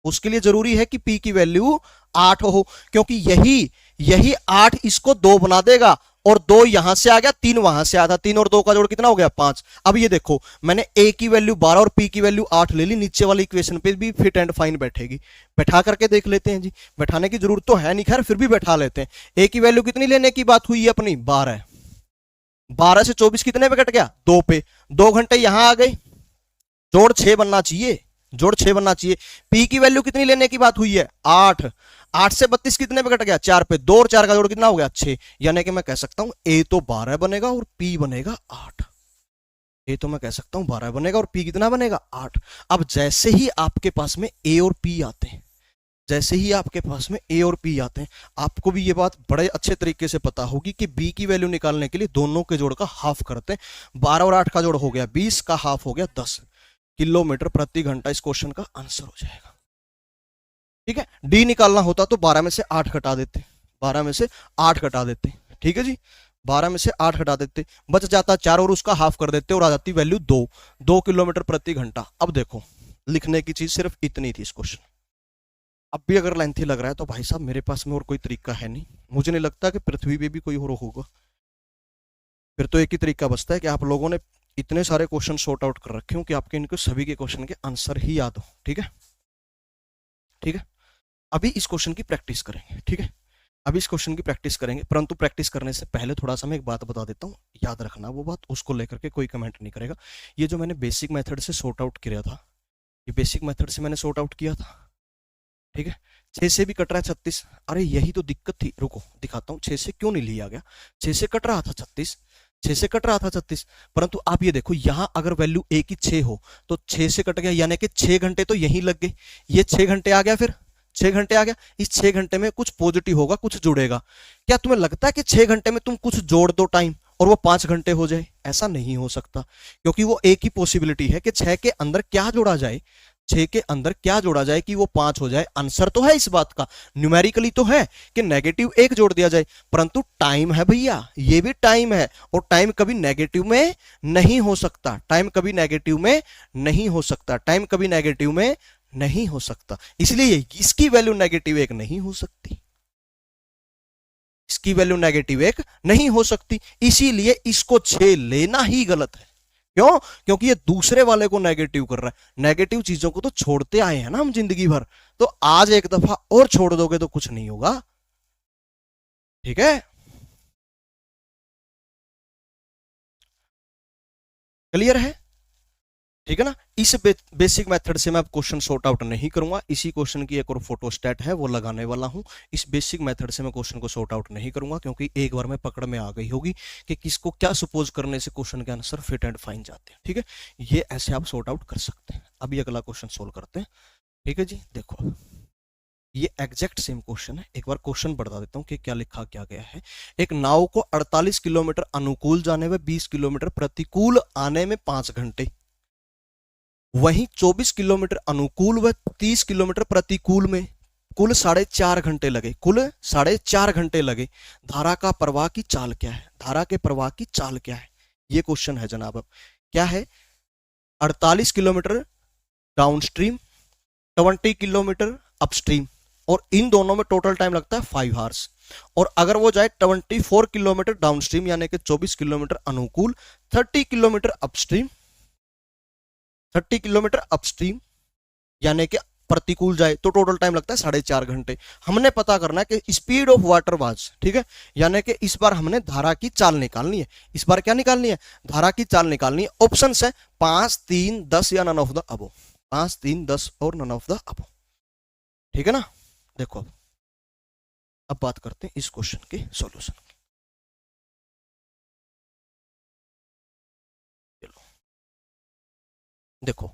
उसके लिए जरूरी है कि पी की वैल्यू 8 हो, क्योंकि यही यही 8 इसको 2 बना देगा और 2 यहां से आ गया, 3 वहां से आया था, 3 और 2 का जोड़ कितना हो गया 5। अब ये देखो मैंने ए की वैल्यू 12 और पी की वैल्यू 8 ले ली, नीचे वाली इक्वेशन पे भी फिट एंड फाइन बैठेगी। बैठा करके देख लेते हैं जी, बैठाने की जरूरत तो है नहीं, खैर फिर भी बैठा लेते हैं। ए की वैल्यू कितनी लेने की बात हुई है अपनी, 12। 12 से 24 कितने पे कट गया, 2 पे, 2 घंटे यहां आ गए, जोड़ 6 बनना चाहिए, जोड़ 6 बनना चाहिए। पी की वैल्यू कितनी लेने की बात हुई है, 8। 8 से 32 कितने पे कट गया, 4 पे, 2 और 4 का जोड़ कितना हो गया 6। यानी कि मैं कह सकता हूं ए तो 12 बनेगा और पी बनेगा 8। ए तो मैं कह सकता हूं 12 बनेगा और पी कितना बनेगा 8। अब जैसे ही आपके पास में ए और पी आते हैं, जैसे ही आपके पास में ए और पी आते हैं, आपको भी ये बात बड़े अच्छे तरीके से पता होगी कि बी की वैल्यू निकालने के लिए दोनों के जोड़ का हाफ करते हैं। 12 और 8 का जोड़ हो गया 20, का हाफ हो गया 10 किलोमीटर प्रति घंटा। इस क्वेश्चन का आंसर हो जाएगा। ठीक है, डी निकालना होता तो 12 में से 8 घटा देते, 12 में से 8 घटा देते। ठीक है जी, 12 में से 8 घटा देते, बच जाता 4 और उसका हाफ कर देते और आ जाती वैल्यू 2, 2 किलोमीटर प्रति घंटा। अब देखो लिखने की चीज सिर्फ इतनी थी इस क्वेश्चन। अब भी अगर लेंथी लग रहा है तो भाई साहब मेरे पास में और कोई तरीका है नहीं, मुझे नहीं लगता कि पृथ्वी पे भी कोई और होगा। फिर तो एक ही तरीका बचता है कि आप लोगों ने इतने सारे क्वेश्चन सॉर्ट आउट कर रखे हो कि आपके इनके सभी के क्वेश्चन के आंसर ही याद हो। ठीक है, ठीक है, अभी इस क्वेश्चन की प्रैक्टिस करेंगे। ठीक है, अभी इस क्वेश्चन की प्रैक्टिस करेंगे, परंतु प्रैक्टिस करने से पहले थोड़ा सा मैं एक बात बता देता हूँ, याद रखना वो बात, उसको लेकर के कोई कमेंट नहीं करेगा। ये जो मैंने बेसिक मेथड से सॉर्ट आउट किया था, ये बेसिक मेथड से मैंने सॉर्ट आउट किया था। ठीक है, 6 से भी कट रहा है 36, अरे यही तो दिक्कत थी, रुको दिखाता हूँ 6 से क्यों नहीं लिया गया। 6 से कट रहा था 36, 6 से कट रहा था 36, परंतु आप ये देखो यहां अगर वैल्यू ए की 6 हो तो 6 से कट गया, यानी कि 6 घंटे तो यहीं लग गए, ये 6 घंटे आ गया, फिर 6 घंटे आ गया। इस 6 घंटे में कुछ पॉजिटिव होगा, कुछ जुड़ेगा। क्या तुम्हें लगता है कि 6 घंटे में तुम कुछ जोड़ दो टाइम और वो 5 घंटे हो जाए? ऐसा नहीं हो सकता, क्योंकि वो एक ही पॉसिबिलिटी है कि 6 के अंदर क्या जोड़ा जाए, 6 के अंदर क्या जोड़ा जाए कि वो 5 हो जाए। आंसर तो है इस बात का, न्यूमेरिकली तो है कि नेगेटिव 1 जोड़ दिया जाए, परंतु टाइम है भैया, ये भी टाइम है, और टाइम कभी नेगेटिव में नहीं हो सकता, टाइम कभी नेगेटिव में नहीं हो सकता, टाइम कभी नेगेटिव में नहीं हो सकता। इसलिए इसकी वैल्यू नेगेटिव 1 नहीं हो सकती, इसकी वैल्यू नेगेटिव 1 नहीं हो सकती, इसीलिए इसको 6 लेना ही गलत है। क्यों? क्योंकि ये दूसरे वाले को नेगेटिव कर रहा है। नेगेटिव चीजों को तो छोड़ते आए हैं ना हम जिंदगी भर, तो आज एक दफा और छोड़ दोगे तो कुछ नहीं होगा। ठीक है, क्लियर है? ठीक है ना, इस बेसिक मेथड से मैं अब क्वेश्चन सॉर्ट आउट नहीं करूंगा, इसी क्वेश्चन की एक और फोटोस्टेट है वो लगाने वाला हूं। इस बेसिक मेथड से मैं क्वेश्चन को सॉर्ट आउट नहीं करूंगा, क्योंकि एक बार में पकड़ में आ गई होगी कि किसको क्या सपोज करने से क्वेश्चन के आंसर फिट एंड फाइन जाते हैं। ठीक है, ये ऐसे आप सॉर्ट आउट कर सकते हैं। अभी अगला क्वेश्चन सोल्व करते हैं। ठीक है जी, देखो ये एग्जैक्ट सेम क्वेश्चन है, एक बार क्वेश्चन बता देता हूं कि क्या लिखा क्या गया है। एक नाव को 48 किलोमीटर अनुकूल जाने में 20 किलोमीटर प्रतिकूल आने में 5 घंटे, वहीं 24 किलोमीटर अनुकूल व 30 किलोमीटर प्रतिकूल में कुल 4.5 घंटे लगे, कुल 4.5 घंटे लगे। धारा का प्रवाह की चाल क्या है, धारा के प्रवाह की चाल क्या है, ये क्वेश्चन है जनाब। अब क्या है, 48 किलोमीटर डाउनस्ट्रीम, 20 किलोमीटर अपस्ट्रीम, और इन दोनों में टोटल टाइम लगता है 5 आवर्स। और अगर वो जाए 24 किलोमीटर डाउनस्ट्रीम यानी कि 24 किलोमीटर अनुकूल, 30 किलोमीटर अपस्ट्रीम, 30 किलोमीटर अपस्ट्रीम यानी कि प्रतिकूल जाए, तो टोटल टाइम लगता है 4.5 घंटे। हमने पता करना है कि स्पीड ऑफ वाटर वाज, ठीक है, यानी कि इस बार हमने धारा की चाल निकालनी है। इस बार क्या निकालनी है, धारा की चाल निकालनी है। ऑप्शन है 5, 3, 10 या नन ऑफ द अबो, 5, 3, 10 और नन ऑफ द अबो। ठीक है ना, देखो अब बात करते हैं इस क्वेश्चन के सॉल्यूशन। देखो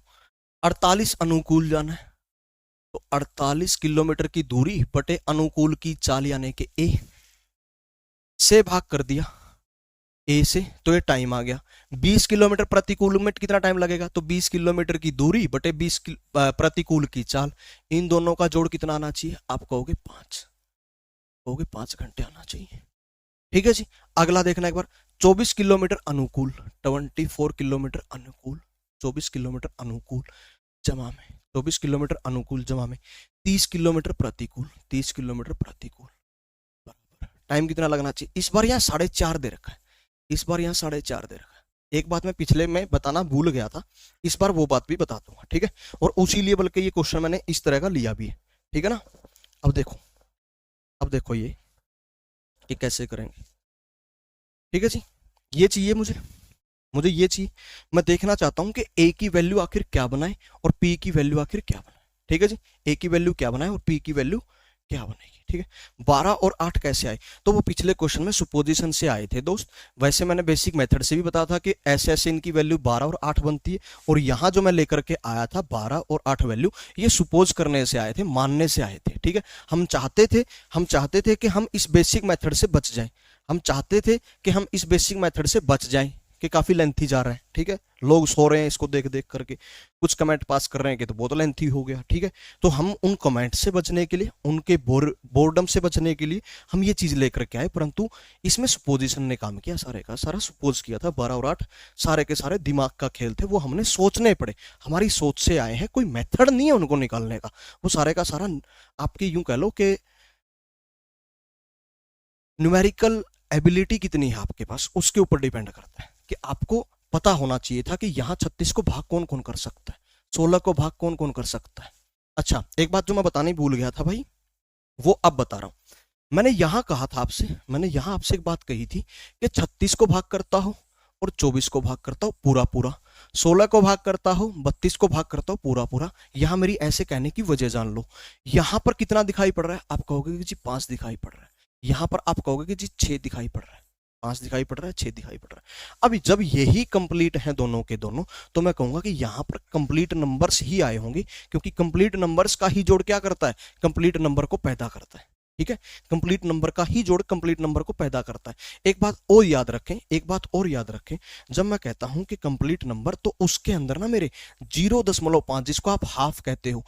48 अनुकूल जाना है, तो 48 किलोमीटर की दूरी बटे अनुकूल की चाल यानी कि ए से भाग कर दिया ए से, तो ये टाइम आ गया 20 किलोमीटर प्रतिकूल में कितना टाइम लगेगा, तो 20 किलोमीटर की दूरी बटे 20 प्रतिकूल की चाल, इन दोनों का जोड़ कितना आना चाहिए, आप कहोगे 5 घंटे आना चाहिए। ठीक है जी। अगला देखना एक बार, 24 किलोमीटर अनुकूल, 24 किलोमीटर अनुकूल, 24 किलोमीटर अनुकूल जमा में 24 किलोमीटर अनुकूल जमा में 30 किलोमीटर प्रतिकूल, 30 किलोमीटर प्रतिकूल बराबर टाइम कितना लगना चाहिए। इस बार यहाँ 4.5 दे रखा है, इस बार यहाँ 4.5 दे रखा है। एक बात मैं पिछले में बताना भूल गया था, इस बार वो बात भी बता दूंगा, ठीक है। और उसी लिए बल्कि ये क्वेश्चन मैंने इस तरह का लिया भी है, ठीक है ना। अब देखो ये कैसे करेंगे, ठीक है जी। ये चाहिए मुझे ये चाहिए, मैं देखना चाहता हूं कि ए की वैल्यू आखिर क्या बनाए और पी की वैल्यू आखिर क्या बनाए, ठीक है जी। ए की वैल्यू क्या बनाए और पी की वैल्यू क्या बनेगी, ठीक है। 12 और 8 कैसे आए, तो वो पिछले क्वेश्चन में सुपोजिशन से आए थे दोस्त। वैसे मैंने बेसिक मेथड से भी बताया था कि ऐसे ऐसे इनकी वैल्यू 12 और 8 बनती है, और यहाँ जो मैं लेकर के आया था 12 और 8 वैल्यू, ये सुपोज करने से आए थे, मानने से आए थे, ठीक है। हम चाहते थे कि हम इस बेसिक मेथड से बच जाएं, हम चाहते थे कि हम इस बेसिक मेथड से बच जाएं, कि काफी लेंथी जा रहा है, ठीक है। लोग सो रहे हैं इसको देख देख करके, कुछ कमेंट पास कर रहे हैं कि तो बहुत लेंथी हो गया, ठीक है। तो हम उन कमेंट से बचने के लिए, उनके बोर्डम से बचने के लिए हम ये चीज लेकर के आए, परंतु इसमें सुपोजिशन ने काम किया, सारे का सारा सुपोज किया था। 12 और 8 सारे के सारे दिमाग का खेल थे, वो हमने सोचने पड़े, हमारी सोच से आए हैं, कोई मेथड नहीं है उनको निकालने का। वो सारे का सारा आपकी यूं कह लो कि न्यूमेरिकल एबिलिटी कितनी है आपके पास, उसके ऊपर डिपेंड करता है। कि आपको पता होना चाहिए था कि यहाँ 36 को भाग कौन कौन कर सकता है, 16 को भाग कौन कौन कर सकता है। अच्छा, एक बात जो मैं बताने भूल गया था भाई, वो अब बता रहा हूं। मैंने यहां कहा था आपसे, मैंने यहां आपसे एक बात कही थी कि 36 को भाग करता हो और 24 को भाग करता हो पूरा पूरा, 16 को भाग करता हो, 32 को भाग करता हो पूरा पूरा। यहां मेरी ऐसे कहने की वजह जान लो। यहां पर कितना दिखाई पड़ रहा है, आप कहोगे कि जी 5 दिखाई पड़ रहा है। यहां पर आप कहोगे कि जी 6 दिखाई पड़ रहा है, 5 दिखाई पड़ रहा है, 6 दिखाई पड़ रहा है। अभी जब यही कंप्लीट है दोनों के दोनों, तो मैं कहूंगा कि यहां पर कंप्लीट नंबर्स ही आए होंगे, क्योंकि कंप्लीट नंबर्स का ही जोड़ क्या करता है, कंप्लीट नंबर को पैदा करता है, ठीक है। कंप्लीट नंबर का ही जोड़ कंप्लीट नंबर को पैदा करता है। एक बात और याद रखें, एक बात और याद रखें, जब मैं कहता हूं कि कंप्लीट नंबर, तो उसके अंदर ना मेरे 0.5, जिसको आप हाफ कहते हो,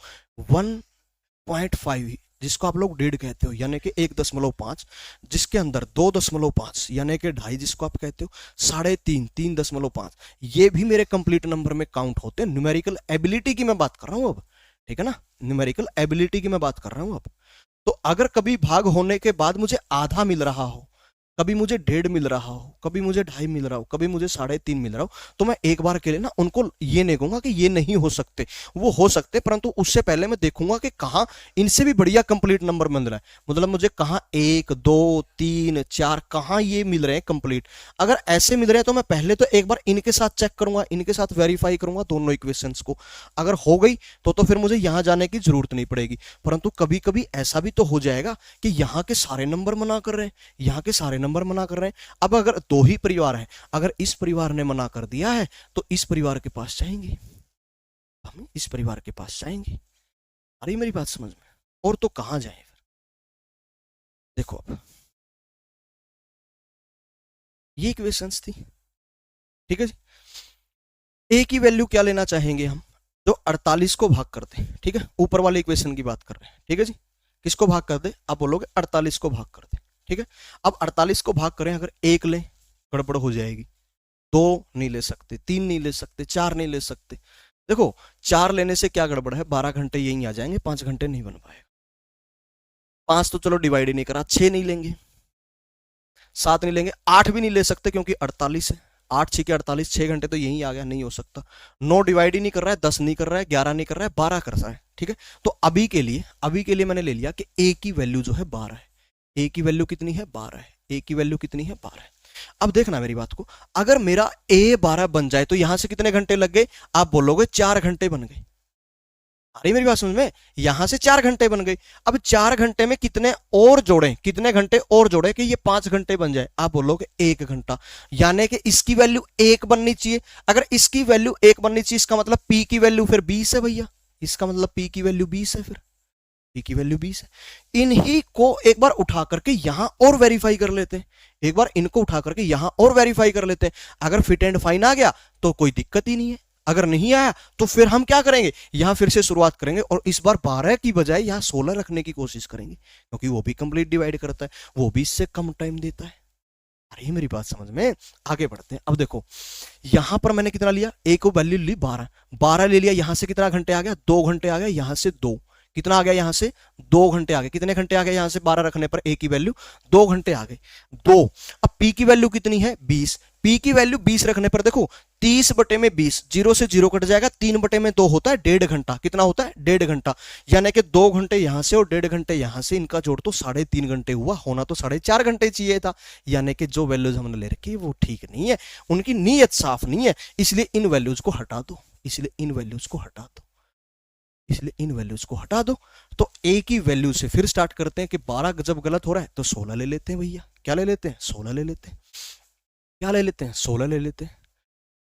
1.5 जिसको आप लोग 1.5 कहते हो, यानी कि 1.5, जिसके अंदर 2.5 यानी कि 2.5 जिसको आप कहते हो, 3.5, 3.5, ये भी मेरे कंप्लीट नंबर में काउंट होते हैं। न्यूमेरिकल एबिलिटी की मैं बात कर रहा हूं अब, ठीक है ना, न्यूमेरिकल एबिलिटी की मैं बात कर रहा हूं अब। तो अगर कभी भाग होने के बाद मुझे आधा मिल रहा हो, कभी मुझे 1.5 मिल रहा हो, कभी मुझे 2.5 मिल रहा हो, कभी मुझे 3.5 मिल रहा हो, तो मैं एक बार के लिए ना उनको ये नहीं कहूंगा कि ये नहीं हो सकते, वो हो सकते, परंतु उससे पहले मैं देखूंगा कि कहां इनसे भी बढ़िया कंप्लीट नंबर मिल रहा है, मतलब मुझे कहां 1 2 3 4 कहां ये मिल रहे हैं कंप्लीट। अगर ऐसे मिल रहे हैं तो मैं पहले तो एक बार इनके साथ चेक करूंगा, इनके साथ वेरीफाई करूंगा दोनों इक्वेशंस को। अगर हो गई तो फिर मुझे यहां जाने की जरूरत नहीं पड़ेगी। परंतु कभी कभी ऐसा भी तो हो जाएगा कि यहाँ के सारे नंबर मना कर रहे हैं, यहाँ के सारे नंबर मना कर रहे हैं। अब अगर 2 ही परिवार हैं, अगर इस परिवार ने मना कर दिया है तो इस परिवार के पास जाएंगे, हम इस परिवार के पास जाएंगे। आ रही मेरी बात समझ में, और तो कहां जाए फिर। देखो अब ये इक्वेशंस थी, ठीक है जी। ए की वैल्यू क्या लेना चाहेंगे हम, जो 48 को भाग करते हैं, ठीक है, ऊपर वाले इक्वेशन की बात कर रहे हैं, ठीक है जी। किसको भाग कर दे, आप बोलोगे 48 को भाग कर दे, ठीक है। अब 48 को भाग करें, अगर 1 लें गड़बड़ हो जाएगी, 2 नहीं ले सकते, 3 नहीं ले सकते, 4 नहीं ले सकते। देखो 4 लेने से क्या गड़बड़ है, 12 घंटे यही आ जाएंगे, 5 घंटे नहीं बन पाएगा। 5 तो चलो डिवाइड ही नहीं करा, 6 नहीं लेंगे, 7 नहीं लेंगे, 8 भी नहीं ले सकते क्योंकि 48 है, 8 6 के 48, 6 घंटे तो यही आ गया, नहीं हो सकता। 9 डिवाइड ही नहीं कर रहा है, 10 नहीं कर रहा है, 11 नहीं कर रहा है, 12 कर रहा है, ठीक है। तो अभी के लिए मैंने ले लिया कि ए की वैल्यू जो है 12 है। ए की वैल्यू कितनी है, 12 है। ए की वैल्यू कितनी है, 12 है। अब देखना मेरी बात को, अगर मेरा ए 12 बन जाए तो यहां से कितने घंटे लग गए, आप बोलोगे 4 घंटे बन गए, अरे मेरी बात समझ में, यहां से 4 घंटे बन गए। अब 4 घंटे में कितने और जोड़े, कितने घंटे और जोड़े कि ये 5 घंटे बन जाए? आप बोलोगे 1 घंटा, यानी कि इसकी वैल्यू 1 बननी चाहिए। अगर इसकी वैल्यू 1 बननी चाहिए, इसका मतलब पी की वैल्यू फिर 20 है भैया। इसका मतलब पी की वैल्यू 20 है, फिर पी की वैल्यू 20 है। इन्हीं को एक बार उठा करके यहां और वेरीफाई कर लेते हैं। एक बार इनको उठा करके यहां और वेरीफाई कर लेते हैं। अगर फिट एंड फाइन आ गया तो कोई दिक्कत ही नहीं है, अगर नहीं आया तो फिर हम क्या करेंगे, यहां फिर से शुरुआत करेंगे और इस बार 12 की बजाय यहां 16 रखने की कोशिश करेंगे, क्योंकि वो भी कंप्लीट डिवाइड करता है, वो भी इससे कम टाइम देता है। अरे मेरी बात समझ में, आगे बढ़ते हैं। अब देखो यहां पर मैंने कितना लिया, एक को वैल्यू ली 12, 12 ले लिया, यहां से कितना घंटे आ गया, 2 घंटे आ गया, यहां से 2, कितना आ गया, यहां से 2 घंटे आ गए। कितने घंटे आ गए यहां से 12 रखने पर, ए की वैल्यू 2 घंटे आ गए, 2। अब पी की वैल्यू कितनी है, 20, पी की वैल्यू 20 रखने पर देखो 30 बटे में 20, 0 से 0 कट जाएगा, 3 बटे में 2 होता है 1.5 घंटा। कितना होता है, 1.5 घंटा। यानी कि 2 घंटे यहां से और 1.5 घंटे यहां से, इनका जोड़ तो 3.5 घंटे हुआ, होना तो 4.5 घंटे चाहिए था। यानी कि जो वैल्यूज हमने ले रखी है वो ठीक नहीं है, उनकी नीयत साफ नहीं है, इसलिए इन वैल्यूज को हटा दो, इसलिए इन वैल्यूज को हटा दो, इसलिए इन वैल्यूज को हटा दो। तो ए की वैल्यू से फिर स्टार्ट करते हैं कि 12 जब गलत हो रहा है तो 16 ले लेते हैं भैया। क्या ले लेते हैं, 16 ले लेते हैं। क्या ले लेते हैं, 16 ले लेते हैं।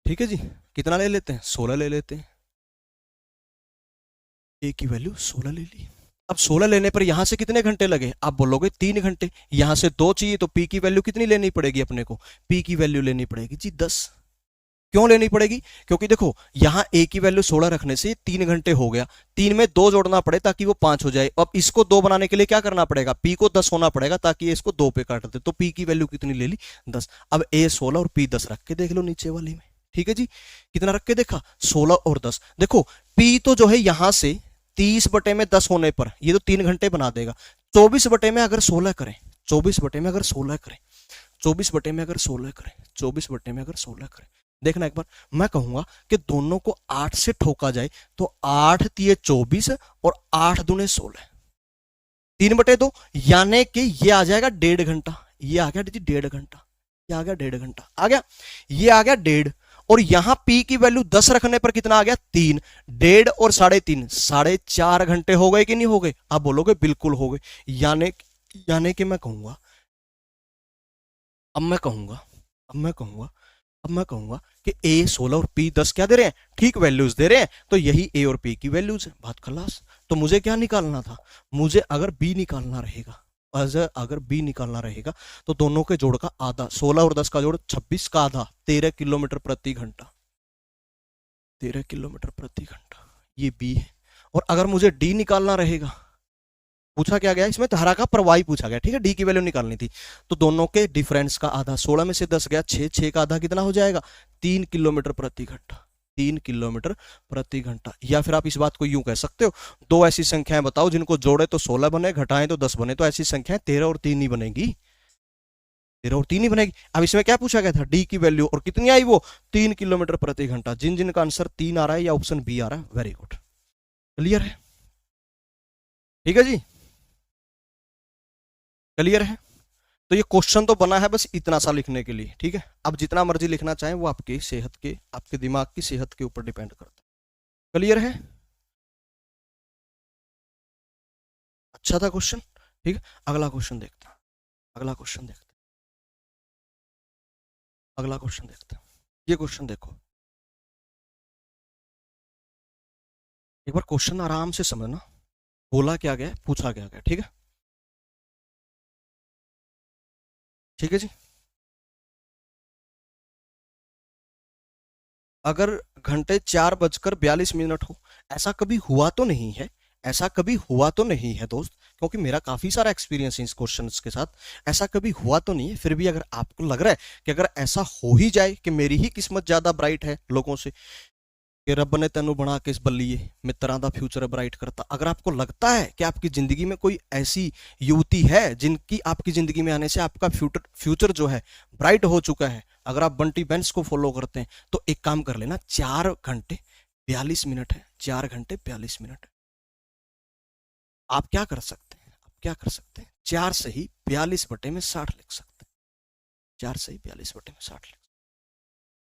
ठीक है जी, कितना ले लेते हैं, 16 ले लेते हैं। ए की वैल्यू 16 ले ली। अब 16 लेने पर यहां से कितने घंटे लगे, आप बोलोगे 3 घंटे। यहां से 2 चाहिए तो पी की वैल्यू कितनी लेनी पड़ेगी अपने को, पी की वैल्यू लेनी पड़ेगी जी 10। क्यों लेनी पड़ेगी, क्योंकि देखो यहां ए की वैल्यू 16 रखने से 3 घंटे हो गया, 3 में 2 जोड़ना पड़े ताकि वो 5 हो जाए। अब इसको 2 बनाने के लिए क्या करना पड़ेगा, पी को 10 होना पड़ेगा ताकि इसको 2 पे काट दे। तो पी की वैल्यू कितनी ले ली, 10। अब ए 16 और पी 10 रख के देख लो नीचे वाले में। ठीक है जी, कितना रख के देखा, 16 और 10। देखो पी तो जो है यहां से 30 बटे में 10 होने पर ये तो 3 घंटे बना देगा। 24 बटे में अगर 16 करें, 24 बटे में अगर 16 करें, 24 बटे में अगर 16 करें, 24 बटे में अगर 16 करें, देखना एक बार, मैं कहूंगा कि दोनों को 8 से ठोका जाए तो 8 तिये 24 और 8 दूने 16, 3/2, यानी कि ये आ जाएगा 1.5 घंटा। ये आ गया जी 1.5 घंटा, ये आ गया 1.5 घंटा, आ गया, ये आ गया 1.5। और यहां पी की वैल्यू 10 रखने पर कितना आ गया, 3, 1.5 और 3.5, 4.5 घंटे हो गए कि नहीं हो गए, आप बोलोगे बिल्कुल हो गए। यानी यानी कि मैं कहूंगा, अब मैं कहूंगा, अब मैं कहूंगा, अब मैं कहूंगा कि ए 16 और पी 10 क्या दे रहे हैं, ठीक वैल्यूज दे रहे हैं, तो यही ए और पी की वैल्यूज है, बात खलास। तो मुझे क्या निकालना था, मुझे अगर बी निकालना रहेगा, अगर बी निकालना रहेगा तो दोनों के जोड़ का आधा, 16 और 10 का जोड़ 26 का आधा, 13 किलोमीटर प्रति घंटा, 13 किलोमीटर प्रति घंटा, ये बी है। और अगर मुझे डी निकालना रहेगा, पूछा क्या गया इसमें, धारा का प्रवाही पूछा गया, ठीक है, डी की वैल्यू निकालनी थी, तो दोनों के डिफरेंस का आधा, 16 में से 10 गया 6, 6 का आधा कितना हो जाएगा, 3 किलोमीटर प्रति घंटा, 3 किलोमीटर प्रति घंटा। या फिर आप इस बात को यूं कह सकते हो, दो ऐसी संख्याएं बताओ जिनको जोड़े तो 16 बने, घटाएं तो 10 बने, तो ऐसी संख्याएं 13 और 3 ही बनेगी, 13 और 3 ही बनेगी। अब इसमें क्या पूछा गया था, डी की वैल्यू, और कितनी आई वो, 3 किलोमीटर प्रति घंटा। जिन जिन का आंसर 3 आ रहा है या ऑप्शन बी आ रहा है, वेरी गुड, क्लियर है, ठीक है जी, क्लियर है। तो ये क्वेश्चन तो बना है बस इतना सा लिखने के लिए, ठीक है। अब जितना मर्जी लिखना चाहें वो आपकी सेहत के, आपके दिमाग की सेहत के ऊपर डिपेंड करता है, क्लियर है। अच्छा था क्वेश्चन, ठीक है। अगला क्वेश्चन देखते हैं, अगला क्वेश्चन देखते हैं, अगला क्वेश्चन देखते हैं। ये क्वेश्चन देखो, एक बार क्वेश्चन आराम से समझना, बोला क्या गया, पूछा क्या गया, ठीक है, ठीक है जी। अगर घंटे 4:42 हो, ऐसा कभी हुआ तो नहीं है, ऐसा कभी हुआ तो नहीं है दोस्त, क्योंकि मेरा काफी सारा एक्सपीरियंस है इस क्वेश्चन के साथ, ऐसा कभी हुआ तो नहीं है। फिर भी अगर आपको लग रहा है कि अगर ऐसा हो ही जाए कि मेरी ही किस्मत ज्यादा ब्राइट है लोगों से, कि रब ने तेनू बना के इस बल्लीए मित्रां दा फ्यूचर ब्राइट करता, अगर आपको लगता है कि आपकी जिंदगी में कोई ऐसी युवती है जिनकी आपकी जिंदगी में आने से आपका फ्यूचर फ्यूचर जो है ब्राइट हो चुका है, अगर आप बंटी बेंस को फॉलो करते हैं, तो एक काम कर लेना, 4 घंटे 42 मिनट है, 4 घंटे 42 मिनट है। आप क्या कर सकते हैं, आप क्या कर सकते हैं, 4 से ही 42/60 लिख सकते हैं, 4 से ही 42/60 लिख,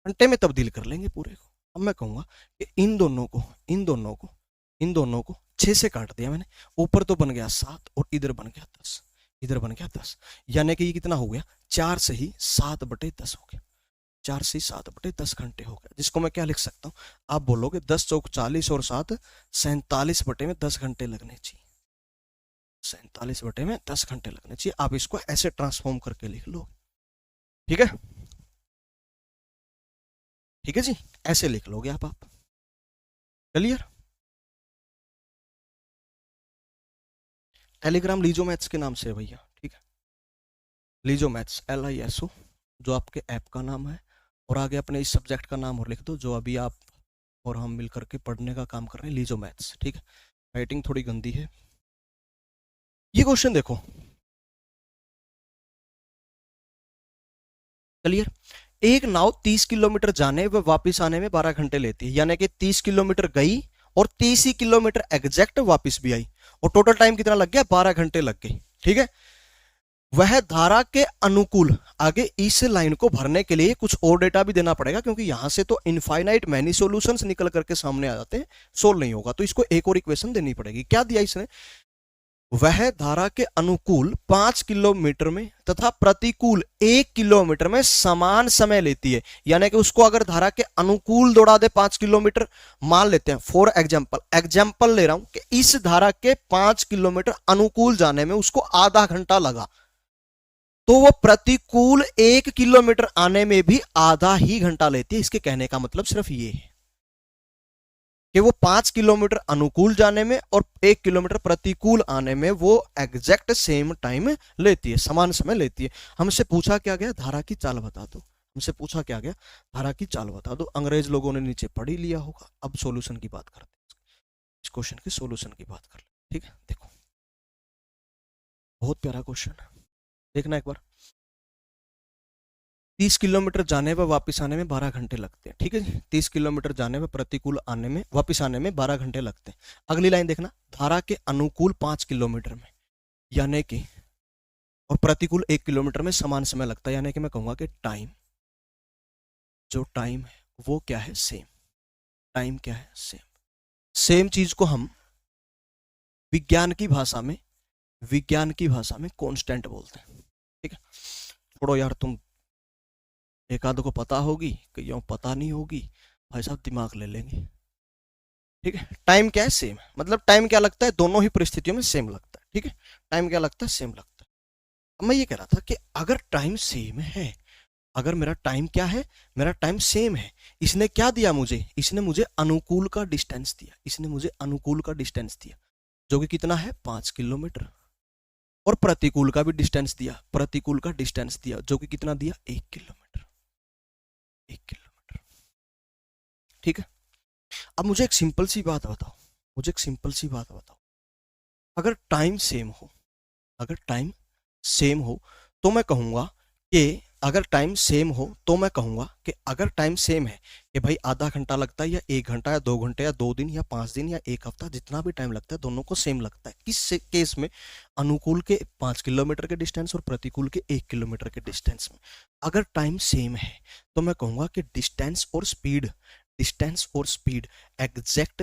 घंटे में तब्दील कर लेंगे पूरे को। अब मैं कहूंगा कि इन दोनों को इन दोनों को 6 से काट दिया मैंने, ऊपर तो बन गया 7 और इधर बन गया 10, इधर बन गया 10, यानी कि ये कितना हो गया, 4 से ही 7/10 हो गया, 4 से 7/10 घंटे हो गया, जिसको मैं क्या लिख सकता हूँ, आप बोलोगे 10 चौक 40 और 7 47/10 घंटे लगने चाहिए, 47/10 घंटे लगने चाहिए। आप इसको ऐसे ट्रांसफॉर्म करके लिख लो, ठीक है, ठीक है जी, ऐसे लिख लोगे आप क्लियर। टेलीग्राम लीजो मैथ्स के नाम से है भैया, ठीक है, लीजो मैथ्स LISO जो आपके ऐप का नाम है, और आगे अपने इस सब्जेक्ट का नाम और लिख दो जो अभी आप और हम मिल करके पढ़ने का काम कर रहे हैं, लीजो मैथ्स, ठीक है। राइटिंग थोड़ी गंदी है। ये क्वेश्चन देखो, क्लियर, एक नाव 30 किलोमीटर जाने व वापस आने में 12 घंटे लेती है, यानी कि 30 किलोमीटर गई और 30 ही किलोमीटर एग्जैक्ट वापस भी आई, और टोटल टाइम कितना लग गया, 12 घंटे लग गए, ठीक है। वह धारा के अनुकूल, आगे इस लाइन को भरने के लिए कुछ और डेटा भी देना पड़ेगा, क्योंकि यहां से तो इनफाइनाइट मैनी सॉल्यूशंस निकल करके सामने आ जाते हैं, सोल्व नहीं होगा, तो इसको एक और इक्वेशन देनी पड़ेगी। क्या दिया इसने, वह धारा के अनुकूल 5 किलोमीटर में तथा प्रतिकूल 1 किलोमीटर में समान समय लेती है, यानी कि उसको अगर धारा के अनुकूल दौड़ा दे 5 किलोमीटर, मान लेते हैं फॉर एग्जाम्पल ले रहा हूं कि इस धारा के 5 किलोमीटर अनुकूल जाने में उसको आधा घंटा लगा, तो वो प्रतिकूल 1 किलोमीटर आने में भी आधा ही घंटा लेती है। इसके कहने का मतलब सिर्फ ये है कि वो 5 किलोमीटर अनुकूल जाने में और 1 किलोमीटर प्रतिकूल आने में वो एग्जैक्ट सेम टाइम लेती है, समान समय लेती है। हमसे पूछा क्या गया, धारा की चाल बता दो, हमसे पूछा क्या गया, धारा की चाल बता दो। अंग्रेज लोगों ने नीचे पढ़ ही लिया होगा। अब सॉल्यूशन की बात करते हैं, इस क्वेश्चन के सॉल्यूशन की बात कर ले, ठीक है। देखो बहुत प्यारा क्वेश्चन है, देखना एक बार। 30 किलोमीटर जाने व वापस आने में 12 घंटे लगते हैं, ठीक है जी। 30 किलोमीटर जाने व प्रतिकूल आने में, वापस आने में 12 घंटे लगते हैं। अगली लाइन देखना, धारा के अनुकूल 5 किलोमीटर में, यानी कि, और प्रतिकूल 1 किलोमीटर में समान समय लगता है, यानी कि मैं कहूंगा कि टाइम, जो टाइम है वो क्या है, सेम। टाइम क्या है, सेम। सेम चीज को हम विज्ञान की भाषा में, कांस्टेंट बोलते हैं, ठीक है। छोड़ो यार, तुम एक आध को पता होगी, कईयों पता नहीं होगी, भाई साहब दिमाग ले लेंगे, ठीक है। टाइम क्या है, सेम है, मतलब टाइम क्या लगता है, दोनों ही परिस्थितियों में सेम लगता है, ठीक है। टाइम क्या लगता है, सेम लगता है। अब मैं ये कह रहा था कि अगर टाइम सेम है, अगर मेरा टाइम क्या है, मेरा टाइम सेम है, इसने क्या दिया मुझे, इसने मुझे अनुकूल का डिस्टेंस दिया, इसने मुझे अनुकूल का डिस्टेंस दिया जो कि कितना है, 5 किलोमीटर, और प्रतिकूल का भी डिस्टेंस दिया, प्रतिकूल का डिस्टेंस दिया जो कि कितना दिया, 1 किलोमीटर, 1 किलोमीटर, ठीक है। अब मुझे एक सिंपल सी बात बताओ, मुझे एक सिंपल सी बात बताओ, अगर टाइम सेम हो, अगर टाइम सेम हो तो मैं कहूंगा कि, अगर टाइम सेम हो तो मैं कहूंगा कि अगर टाइम सेम है कि भाई आधा घंटा लगता है या 1 घंटा या 2 घंटे या 2 दिन या 5 दिन या 1 हफ्ता, जितना भी टाइम लगता है दोनों को सेम लगता है। किस केस में, अनुकूल के 5 किलोमीटर के डिस्टेंस और प्रतिकूल के 1 किलोमीटर के डिस्टेंस में अगर टाइम सेम है तो मैं कहूंगा कि डिस्टेंस और स्पीड, डिस्टेंस और स्पीड एग्जैक्ट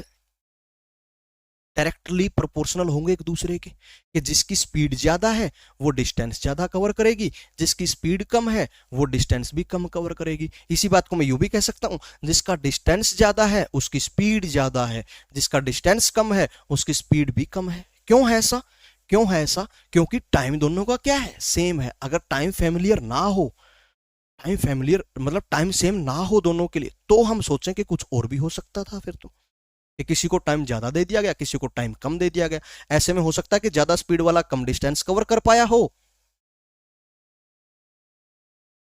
डायरेक्टली प्रोपोर्शनल होंगे एक दूसरे के, कि जिसकी स्पीड ज्यादा है वो डिस्टेंस ज्यादा कवर करेगी, जिसकी स्पीड कम है वो डिस्टेंस भी कम कवर करेगी। इसी बात को मैं यूं भी कह सकता हूं, जिसका डिस्टेंस ज्यादा है उसकी स्पीड ज्यादा है, जिसका डिस्टेंस कम है उसकी स्पीड भी कम है। क्यों है ऐसा, क्यों है ऐसा, क्योंकि टाइम दोनों का क्या है, सेम है। अगर टाइम फैमिलियर ना हो, टाइम फैमिलियर मतलब टाइम सेम ना हो दोनों के लिए, तो हम सोचें कि कुछ और भी हो सकता था फिर तो, कि किसी को टाइम ज्यादा दे दिया गया, किसी को टाइम कम दे दिया गया। ऐसे में हो सकता है कि ज्यादा स्पीड वाला कम डिस्टेंस कवर कर पाया हो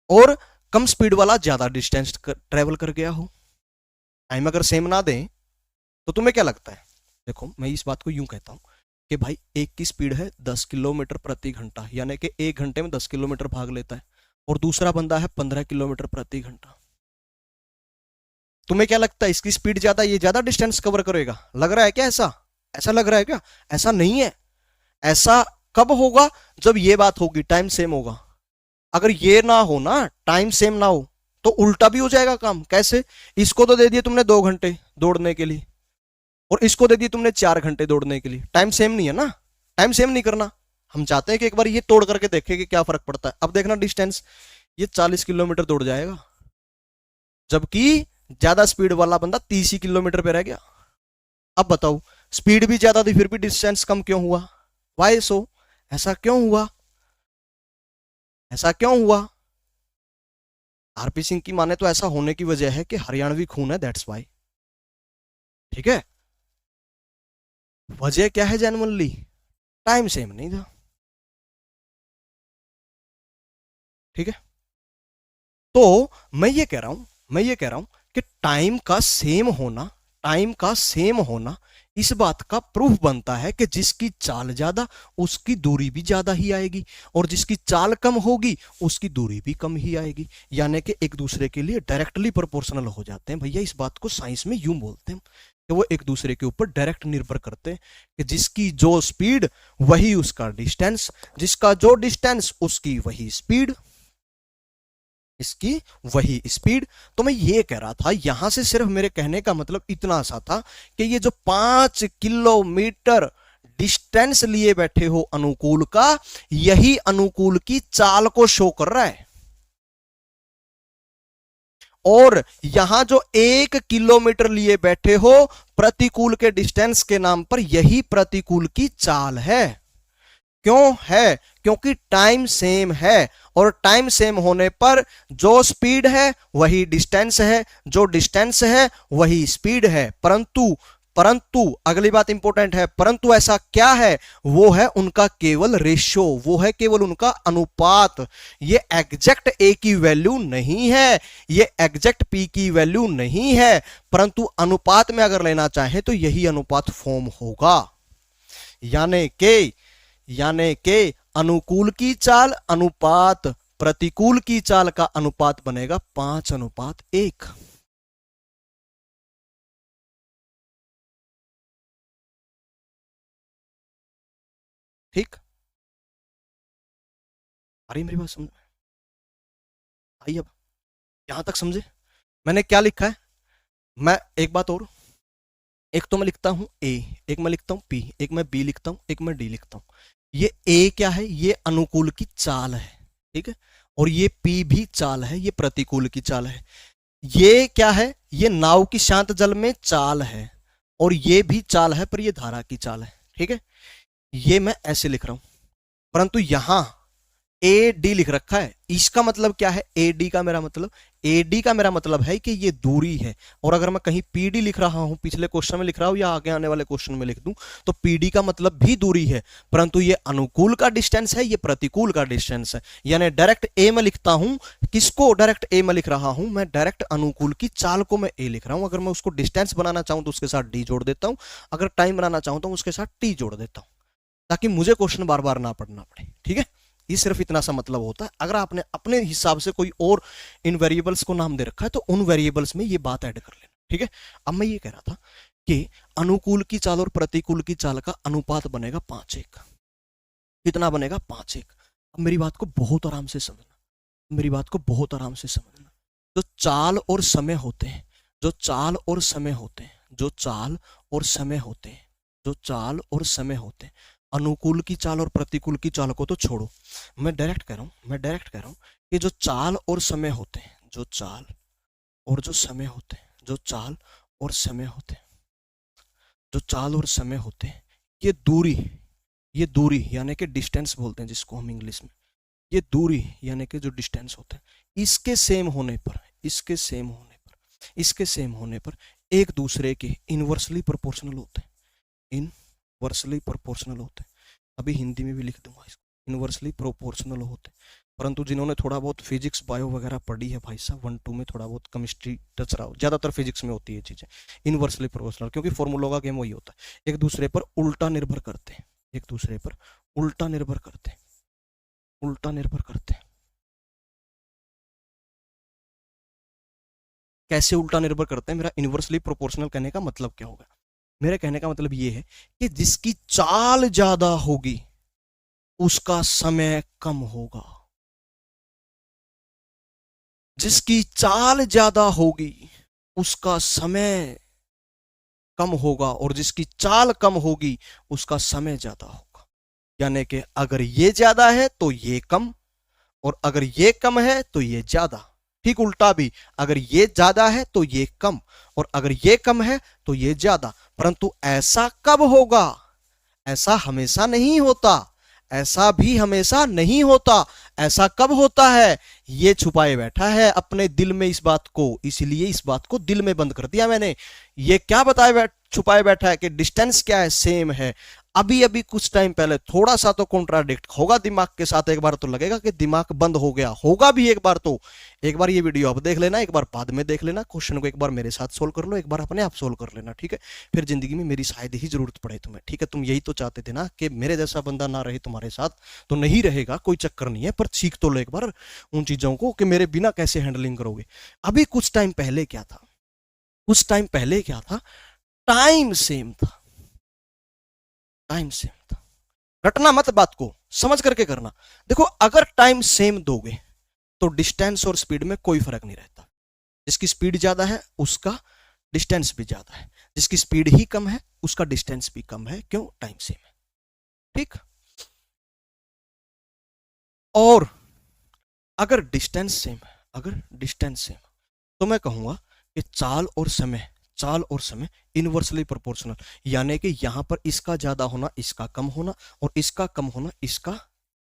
और कम स्पीड वाला ज्यादा डिस्टेंस ट्रेवल कर गया हो। टाइम अगर सेम ना दें तो तुम्हें क्या लगता है, देखो मैं इस बात को यूं कहता हूं कि भाई एक की स्पीड है 10 किलोमीटर प्रति घंटा, यानी कि 1 घंटे में 10 किलोमीटर भाग लेता है, और दूसरा बंदा है 15 किलोमीटर प्रति घंटा। तुम्हें क्या लगता है, इसकी स्पीड ज्यादा, ये ज्यादा डिस्टेंस कवर करेगा, लग रहा है क्या ऐसा, ऐसा लग रहा है क्या, ऐसा नहीं है। ऐसा कब होगा, जब ये बात होगी, टाइम सेम होगा। अगर ये ना हो ना, टाइम सेम ना हो, तो उल्टा भी हो जाएगा काम। कैसे, इसको तो दे दिए तुमने 2 घंटे दौड़ने के लिए और इसको दे दी तुमने 4 घंटे दौड़ने के लिए, टाइम सेम नहीं है ना, टाइम सेम नहीं करना। हम चाहते हैं कि एक बार ये तोड़ करके देखें कि क्या फर्क पड़ता है। अब देखना डिस्टेंस, ये 40 किलोमीटर दौड़ जाएगा, जबकि ज्यादा स्पीड वाला बंदा 30 किलोमीटर पे रह गया। अब बताओ, स्पीड भी ज्यादा थी फिर भी डिस्टेंस कम क्यों हुआ? वाई सो? ऐसा क्यों हुआ? ऐसा क्यों हुआ? आरपी सिंह की माने तो ऐसा होने की वजह है कि हरियाणवी खून है, दैट्स वाई। ठीक है, वजह क्या है जेन्युइनली? टाइम सेम नहीं था। ठीक है, तो मैं ये कह रहा हूं कि टाइम का सेम होना, टाइम का सेम होना इस बात का प्रूफ बनता है कि जिसकी चाल ज्यादा उसकी दूरी भी ज्यादा ही आएगी, और जिसकी चाल कम होगी उसकी दूरी भी कम ही आएगी, यानी कि एक दूसरे के लिए डायरेक्टली प्रोपोर्शनल हो जाते हैं। भैया इस बात को साइंस में यूं बोलते हैं कि वो एक दूसरे के ऊपर डायरेक्ट निर्भर करते हैं, कि जिसकी जो स्पीड वही उसका डिस्टेंस, जिसका जो डिस्टेंस उसकी वही स्पीड, इसकी वही स्पीड। तो मैं ये कह रहा था, यहां से सिर्फ मेरे कहने का मतलब इतना सा था कि ये जो 5 किलोमीटर डिस्टेंस लिए बैठे हो अनुकूल का, यही अनुकूल की चाल को शो कर रहा है। और यहां जो 1 किलोमीटर लिए बैठे हो प्रतिकूल के डिस्टेंस के नाम पर, यही प्रतिकूल की चाल है। क्यों है? क्योंकि टाइम सेम है, और टाइम सेम होने पर जो स्पीड है वही डिस्टेंस है, जो डिस्टेंस है वही स्पीड है। परंतु परंतु अगली बात इंपॉर्टेंट है, परंतु ऐसा क्या है? वो है उनका केवल रेशियो, वो है केवल उनका अनुपात। ये एग्जैक्ट ए की वैल्यू नहीं है, ये एग्जैक्ट पी की वैल्यू नहीं है, परंतु अनुपात में अगर लेना चाहे तो यही अनुपात फॉर्म होगा। यानी के अनुकूल की चाल अनुपात प्रतिकूल की चाल का अनुपात बनेगा 5:1। ठीक, अरे मेरी बात समझ आई? अब यहां तक समझे मैंने क्या लिखा है? मैं एक बात और, एक तो मैं लिखता हूं ए, एक मैं लिखता हूं पी, एक मैं बी लिखता हूं, एक मैं डी लिखता हूं। ये ए क्या है? ये अनुकूल की चाल है, ठीक है, और ये पी भी चाल है, ये प्रतिकूल की चाल है। ये क्या है? ये नाव की शांत जल में चाल है, और ये भी चाल है, पर ये धारा की चाल है। ठीक है, ये मैं ऐसे लिख रहा हूं, परंतु यहां ए डी लिख रखा है। इसका मतलब क्या है? ए डी का मेरा मतलब, ए डी का मेरा मतलब है कि ये दूरी है। और अगर मैं कहीं पी डी लिख रहा हूं, पिछले क्वेश्चन में लिख रहा हूं या आगे आने वाले क्वेश्चन में लिख दूं, तो पी डी का मतलब भी दूरी है, परंतु ये अनुकूल का डिस्टेंस है, ये प्रतिकूल का डिस्टेंस है। यानी डायरेक्ट ए में लिखता हूं, किसको डायरेक्ट ए में लिख रहा हूं? मैं डायरेक्ट अनुकूल की चाल को मैं ए लिख रहा हूं। अगर मैं उसको डिस्टेंस बनाना चाहूं तो उसके साथ डी जोड़ देता हूं, अगर टाइम बनाना चाहूं तो उसके साथ टी जोड़ देता हूं, ताकि मुझे क्वेश्चन बार बार ना पढ़ना पड़े। ठीक है, ये सिर्फ इतना सा मतलब होता है। अगर आपने अपने हिसाब से कोई और इन वेरिएबल्स को नाम दे रखा है तो उन वेरिएबल्स में ये बात ऐड कर लेना। ठीक है, अब मैं ये कह रहा था कि अनुकूल की चाल और प्रतिकूल की चाल का अनुपात बनेगा 5:1। कितना बनेगा? 5:1। अब मेरी बात को बहुत आराम से समझना, मेरी बात को बहुत आराम से समझना। जो चाल और समय होते हैं, जो चाल और समय होते हैं, जो चाल और समय होते हैं, जो चाल और समय होते हैं, अनुकूल की चाल और प्रतिकूल की चाल को तो छोड़ो, मैं डायरेक्ट कह रहा हूं कि जो चाल और समय होते हैं, जो चाल और जो समय होते हैं, जो चाल और समय होते हैं, जो चाल और समय होते हैं, ये दूरी, ये दूरी यानी कि डिस्टेंस बोलते हैं जिसको हम इंग्लिश में, ये दूरी यानी कि जो डिस्टेंस होता है, इसके सेम होने पर, इसके सेम होने पर, इसके सेम होने पर एक दूसरे के इनवर्सली प्रोपोर्शनल होते हैं, इनवर्सली प्रोपोर्शनल होते हैं। अभी हिंदी में भी लिख दूंगा इसको, इनवर्सली प्रोपोर्शनल होते हैं। परंतु जिन्होंने थोड़ा बहुत फिजिक्स बायो वगैरह पढ़ी है भाई साहब, 1-2 में थोड़ा बहुत केमिस्ट्री टच रहा हो, ज्यादातर फिजिक्स में होती है चीजें इनवर्सली प्रोपोर्शनल, क्योंकि फॉर्मूलों का गेम वही होता है, एक दूसरे पर उल्टा निर्भर करते हैं, एक दूसरे पर उल्टा निर्भर करते हैं, उल्टा निर्भर करते हैं। कैसे उल्टा निर्भर करते हैं? मेरा इनवर्सली प्रोपोर्शनल कहने का मतलब क्या होगा? मेरे कहने का मतलब ये है कि जिसकी चाल ज्यादा होगी उसका समय कम होगा, जिसकी चाल ज्यादा होगी उसका समय कम होगा और जिसकी चाल कम होगी उसका समय ज्यादा होगा। यानी कि अगर ये ज्यादा है तो ये कम, और अगर ये कम है तो ये ज्यादा। ठीक उल्टा भी, अगर ये ज्यादा है तो ये कम, और अगर ये कम है तो ये ज्यादा। परंतु ऐसा कब होगा? ऐसा हमेशा नहीं होता, ऐसा भी हमेशा नहीं होता। ऐसा कब होता है? ये छुपाए बैठा है अपने दिल में इस बात को, इसलिए इस बात को दिल में बंद कर दिया मैंने। ये क्या छुपाए बैठा है कि डिस्टेंस क्या है, सेम है। अभी अभी कुछ टाइम पहले थोड़ा सा तो कॉन्ट्राडिक्ट होगा दिमाग के साथ, एक बार तो लगेगा कि दिमाग बंद हो गया होगा भी। एक बार तो, एक बार ये वीडियो अब देख लेना, एक बार बाद में देख लेना, क्वेश्चन को एक बार मेरे साथ सोल्व कर लो, एक बार अपने आप सोल्व कर लेना, ठीक है? फिर जिंदगी में मेरी शायद ही जरूरत पड़े तुम्हें, ठीक है? तुम यही तो चाहते थे ना कि मेरे जैसा बंदा ना रहे तुम्हारे साथ, तो नहीं रहेगा, कोई चक्कर नहीं है, पर सीख तो लो एक बार उन चीजों को कि मेरे बिना कैसे हैंडलिंग करोगे। अभी कुछ टाइम पहले क्या था? कुछ टाइम पहले क्या था? टाइम सेम था, टाइम सेम था। रटना मत, बात को समझ करके करना। देखो, अगर टाइम सेम दोगे तो डिस्टेंस और स्पीड में कोई फर्क नहीं रहता। जिसकी स्पीड ज्यादा है उसका डिस्टेंस भी ज्यादा है, जिसकी स्पीड ही कम है उसका डिस्टेंस भी कम है। क्यों? टाइम सेम है, ठीक? और अगर डिस्टेंस सेम है, अगर डिस्टेंस सेम, तो मैं कहूंगा कि चाल और समय इनवर्सली प्रोपोर्शनल। यानी कि यहां पर इसका ज्यादा होना इसका कम होना, और इसका कम होना इसका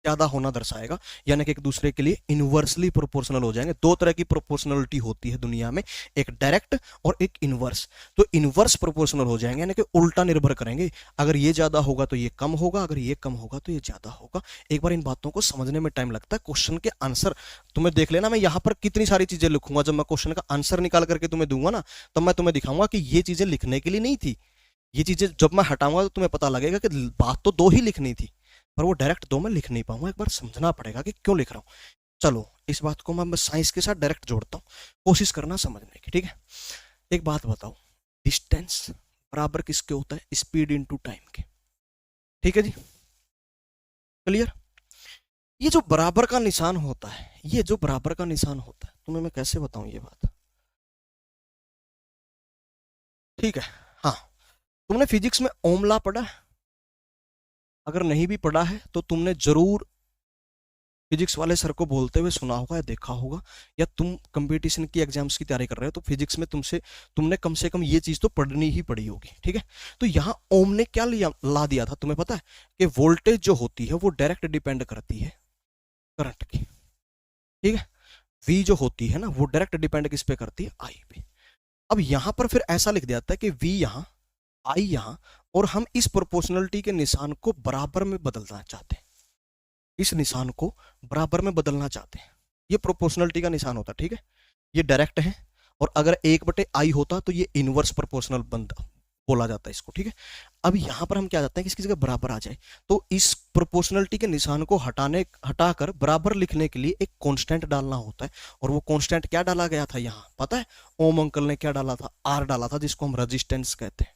ज्यादा होना दर्शाएगा। यानी कि एक दूसरे के लिए इनवर्सली प्रोपोर्शनल हो जाएंगे। दो तरह की प्रोपोर्शनलिटी होती है दुनिया में, एक डायरेक्ट और एक इनवर्स। तो इनवर्स प्रोपोर्शनल हो जाएंगे, यानी कि उल्टा निर्भर करेंगे। अगर ये ज्यादा होगा तो ये कम होगा, अगर ये कम होगा तो ये ज्यादा होगा। एक बार इन बातों को समझने में टाइम लगता है। क्वेश्चन के आंसर तुम्हें देख लेना, मैं यहां पर कितनी सारी चीजें लिखूंगा। जब मैं क्वेश्चन का आंसर निकाल करके तुम्हें दूंगा ना, तब मैं तुम्हें दिखाऊंगा कि ये चीजें लिखने के लिए नहीं थी। ये चीजें जब मैं हटाऊंगा तो तुम्हें पता लगेगा कि बात तो दो ही लिखनी थी, पर वो डायरेक्ट दो मैं लिख नहीं पाऊंगा। एक बार समझना पड़ेगा कि क्यों लिख रहा हूं। चलो, इस बात को मैं साइंस के साथ डायरेक्ट जोड़ता हूं, कोशिश करना समझने की, ठीक है? एक बात बताओ, डिस्टेंस बराबर किसके होता है? स्पीड इनटू टाइम के, ठीक है जी? क्लियर? ये जो बराबर का निशान होता है, ये जो बराबर का निशान होता है, तुम्हें मैं कैसे बताऊं ये बात? ठीक है, हाँ, तुमने फिजिक्स में ओम लॉ पढ़ा है? अगर नहीं भी पढ़ा है तो तुमने जरूर फिजिक्स वाले सर को बोलते हुए सुना होगा या देखा होगा, या तुम कंपटीशन की एग्जाम्स की तैयारी कर रहे हो तो फिजिक्स में तुमने कम से कम ये चीज तो पढ़नी ही पड़ी होगी, ठीक है? तो यहाँ ओम ने क्या ला दिया था तुम्हें पता है? कि वोल्टेज जो होती है वो डायरेक्ट डिपेंड करती है करंट की, ठीक है? वी जो होती है ना, वो डायरेक्ट डिपेंड किस पे करती है? आई पे। अब यहां पर फिर ऐसा लिख दिया था कि वी यहां, आई यहां, और हम इस प्रोपोर्शनलिटी के निशान को बराबर में बदलना चाहते हैं। इस निशान को बराबर में बदलना चाहते हैं। ये प्रोपोर्शनलिटी का निशान होता है, ठीक है? ये डायरेक्ट है, और अगर 1/i होता तो ये इनवर्स प्रोपोर्शनल बोला जाता है इसको, ठीक है? अब यहां पर हम क्या चाहते हैं कि इसकी जगह बराबर आ जाए, तो इस प्रोपोर्शनलिटी के निशान को हटाकर बराबर लिखने के लिए एक कांस्टेंट डालना होता है। और वो कांस्टेंट क्या डाला गया था यहाँ पता है? ओम अंकल ने क्या डाला था? आर डाला था, जिसको हम रेजिस्टेंस कहते हैं,